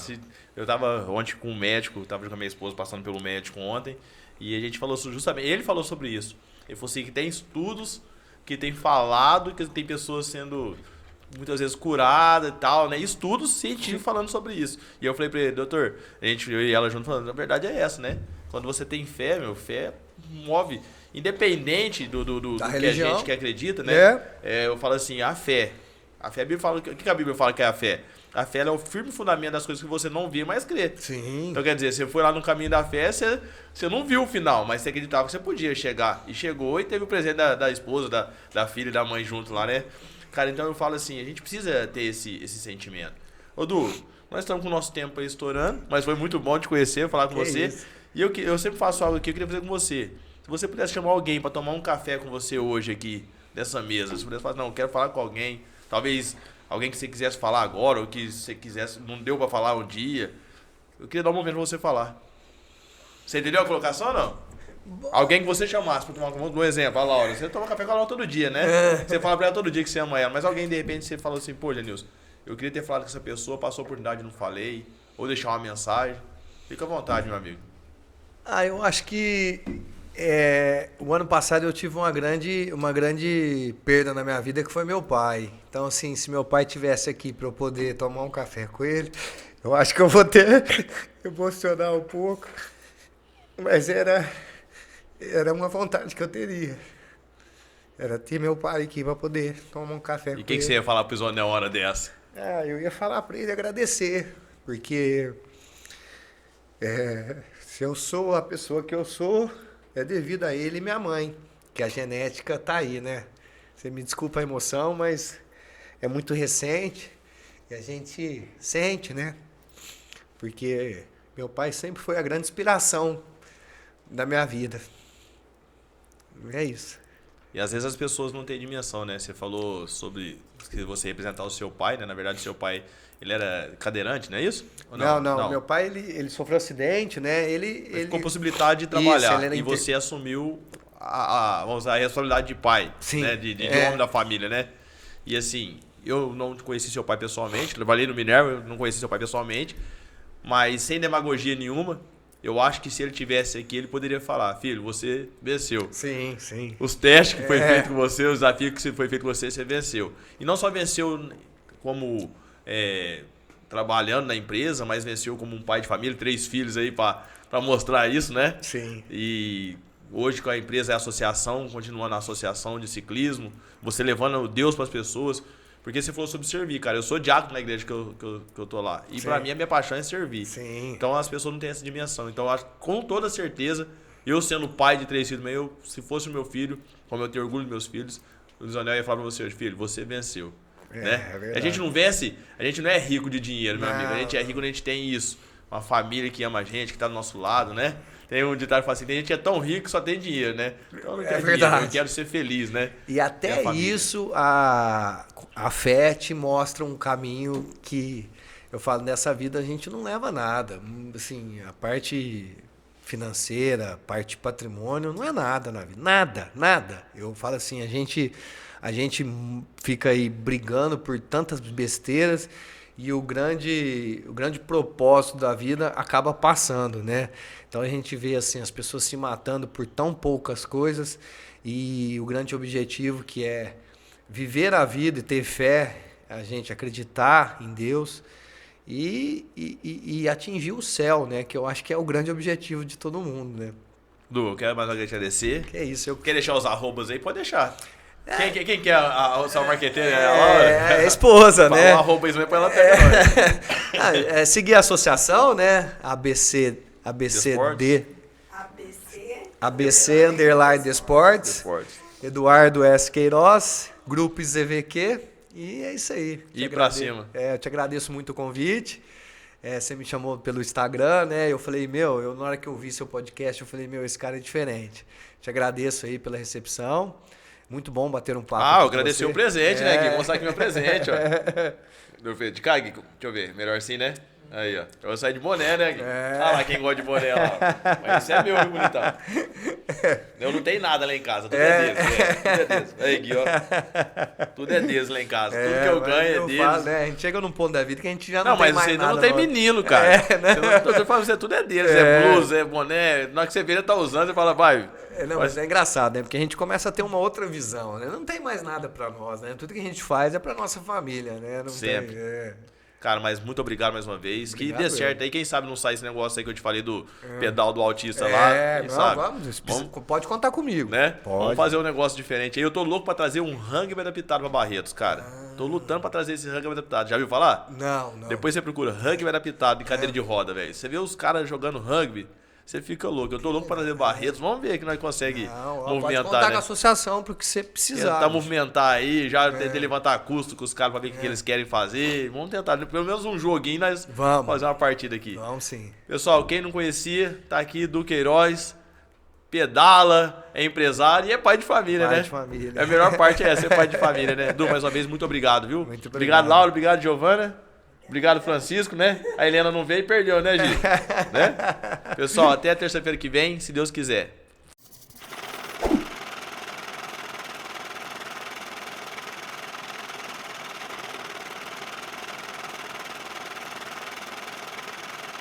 Eu tava ontem com um médico, tava com a minha esposa passando pelo médico ontem, e a gente falou justamente, ele falou sobre isso. Ele falou assim, que tem estudos que tem falado que tem pessoas sendo muitas vezes curadas e tal, né? Estudos científicos falando sobre isso. E eu falei pra ele, doutor, eu e ela junto falando, a verdade é essa, né? Quando você tem fé, fé move, independente do que a gente que acredita, né? Eu falo assim, a fé, a Bíblia fala, o que a Bíblia fala que é a fé? A fé é o firme fundamento das coisas que você não vê, mas crê. Sim. Então, quer dizer, você foi lá no caminho da fé, você não viu o final, mas você acreditava que você podia chegar. E chegou e teve o presente da esposa, da filha e da mãe junto lá, né? Cara, então eu falo assim, a gente precisa ter esse sentimento. Ô, Du, nós estamos com o nosso tempo aí estourando, mas foi muito bom te conhecer, falar com você. Isso. E eu sempre faço algo aqui, eu queria fazer com você. Se você pudesse chamar alguém para tomar um café com você hoje aqui, nessa mesa, se você pudesse falar, não, eu quero falar com alguém, talvez alguém que você quisesse falar agora, ou que você quisesse, não deu para falar um dia, eu queria dar um momento para você falar. Você entendeu a colocação ou não? Alguém que você chamasse para tomar um exemplo, a Laura. Você toma café com a Laura todo dia, né? Você fala para ela todo dia que você ama ela, mas alguém de repente você falou assim, pô, Janilson, eu queria ter falado com essa pessoa, passou a oportunidade e não falei, ou deixar uma mensagem. Fica à vontade, meu amigo. Eu acho que o ano passado eu tive uma grande perda na minha vida, que foi meu pai. Então, assim, se meu pai tivesse aqui para eu poder tomar um café com ele, eu acho que eu vou ter emocionar um pouco. Mas era uma vontade que eu teria. Era ter meu pai aqui para poder tomar um café com ele. E o que você ia falar pro Isonel uma hora dessa? Eu ia falar para ele agradecer, porque se eu sou a pessoa que eu sou, é devido a ele e minha mãe, que a genética tá aí, né? Você me desculpa a emoção, mas é muito recente e a gente sente, né? Porque meu pai sempre foi a grande inspiração da minha vida. É isso. E às vezes as pessoas não têm dimensão, né? Você falou sobre que você representar o seu pai, né? Na verdade, o seu pai, ele era cadeirante, não é isso? Ou não. Meu pai, ele sofreu acidente, né? Ele com possibilidade de trabalhar. Isso, e você assumiu vamos usar, a responsabilidade de pai, sim, né? De homem da família, né? E assim, eu não conheci seu pai pessoalmente, trabalhei no Minerva, eu não conheci seu pai pessoalmente, mas sem demagogia nenhuma. Eu acho que se ele tivesse aqui, ele poderia falar: filho, você venceu. Sim, sim. Os testes que foi feito com você, os desafios que foi feito com você, você venceu. E não só venceu como trabalhando na empresa, mas venceu como um pai de família, 3 filhos aí para mostrar isso, né? Sim. E hoje com a empresa é a associação, continuando a associação de ciclismo, você levando Deus para as pessoas. Porque você falou sobre servir, cara. Eu sou diácono na igreja que eu tô lá. E pra mim a minha paixão é servir. Sim. Então as pessoas não têm essa dimensão. Então eu acho, com toda certeza, eu sendo pai de 3 filhos, mas se fosse o meu filho, como eu tenho orgulho dos meus filhos, o Isonel ia falar pra você: filho, você venceu. Né? É verdade. A gente não vence, a gente não é rico de dinheiro, meu amigo. A gente é rico quando a gente tem isso. Uma família que ama a gente, que tá do nosso lado, né? Tem um ditado que fala assim: tem gente que é tão rico que só tem dinheiro, né? Então eu não quero dinheiro, eu quero ser feliz, né? E até isso, a fé te mostra um caminho que, eu falo, nessa vida a gente não leva nada. Assim, a parte financeira, a parte patrimônio, não é nada na vida. Nada. Eu falo assim, a gente fica aí brigando por tantas besteiras e o grande propósito da vida acaba passando, né? Então a gente vê assim as pessoas se matando por tão poucas coisas e o grande objetivo, que é viver a vida e ter fé, a gente acreditar em Deus e atingir o céu, né? Que eu acho que é o grande objetivo de todo mundo, né? Du, quero mais alguém agradecer. Que é isso. Quer deixar os arrobas aí? Pode deixar. Quem quer a sua marqueteira? É a esposa, né? Fala arroba isso, põe ela até seguir a associação, né? ABC Esportes. Eduardo S. Queiroz, Grupo ZVQ. E é isso aí. E pra cima. Eu te agradeço muito o convite. Você me chamou pelo Instagram, né? Eu falei, na hora que eu vi seu podcast, eu falei, esse cara é diferente. Te agradeço aí pela recepção. Muito bom bater um papo. Eu agradeci o presente, né? Aqui, mostrar aqui meu presente, ó. De cá, deixa eu ver. Melhor assim, né? Aí, ó. Eu vou sair de boné, né? Olha lá quem gosta de boné lá. Mas esse é meu, viu, bonitão? Eu não tenho nada lá em casa, tudo é deles. Tudo é deles. Aí, Gui, ó. Tudo é deles lá em casa. Tudo que eu ganho é deles. Falo, né? A gente chega num ponto da vida que a gente já não tem mais nada. Não, mas você ainda não tem menino, cara. Você fala, você tudo é deles. É blusa, é boné. Na hora que você vê ele tá usando, você fala, vai. Mas é engraçado, né? Porque a gente começa a ter uma outra visão, né? Não tem mais nada pra nós, né? Tudo que a gente faz é pra nossa família, né? Não sempre. Tem, Cara, mas muito obrigado mais uma vez. Obrigado, que dê certo aí. Quem sabe não sai esse negócio aí que eu te falei do pedal do autista lá. Vamos. Pode contar comigo. Né? Pode. Vamos fazer um negócio diferente aí. Eu tô louco pra trazer um rugby adaptado pra Barretos, cara. Tô lutando pra trazer esse rugby adaptado. Já viu falar? Não. Depois você procura rugby adaptado em cadeira de roda, velho. Você vê os caras jogando rugby, você fica louco. Eu tô louco pra trazer Barretos. Vamos ver que nós conseguimos movimentar, pode contar né? com a associação pro que você precisar. Tentar movimentar aí, já tentar levantar custo com os caras pra ver o que eles querem fazer. Vamos tentar, pelo menos um joguinho, nós vamos fazer uma partida aqui. Vamos sim. Pessoal, quem não conhecia, tá aqui Du Queiroz, pedala, é empresário e é pai de família, né? Pai de família. A melhor parte é ser pai de família, né? Du, mais uma vez, muito obrigado, viu? Muito obrigado, Laura, obrigado, Giovana. Obrigado, Francisco, né? A Helena não veio e perdeu, né, Gi? Né? Pessoal, até a terça-feira que vem, se Deus quiser.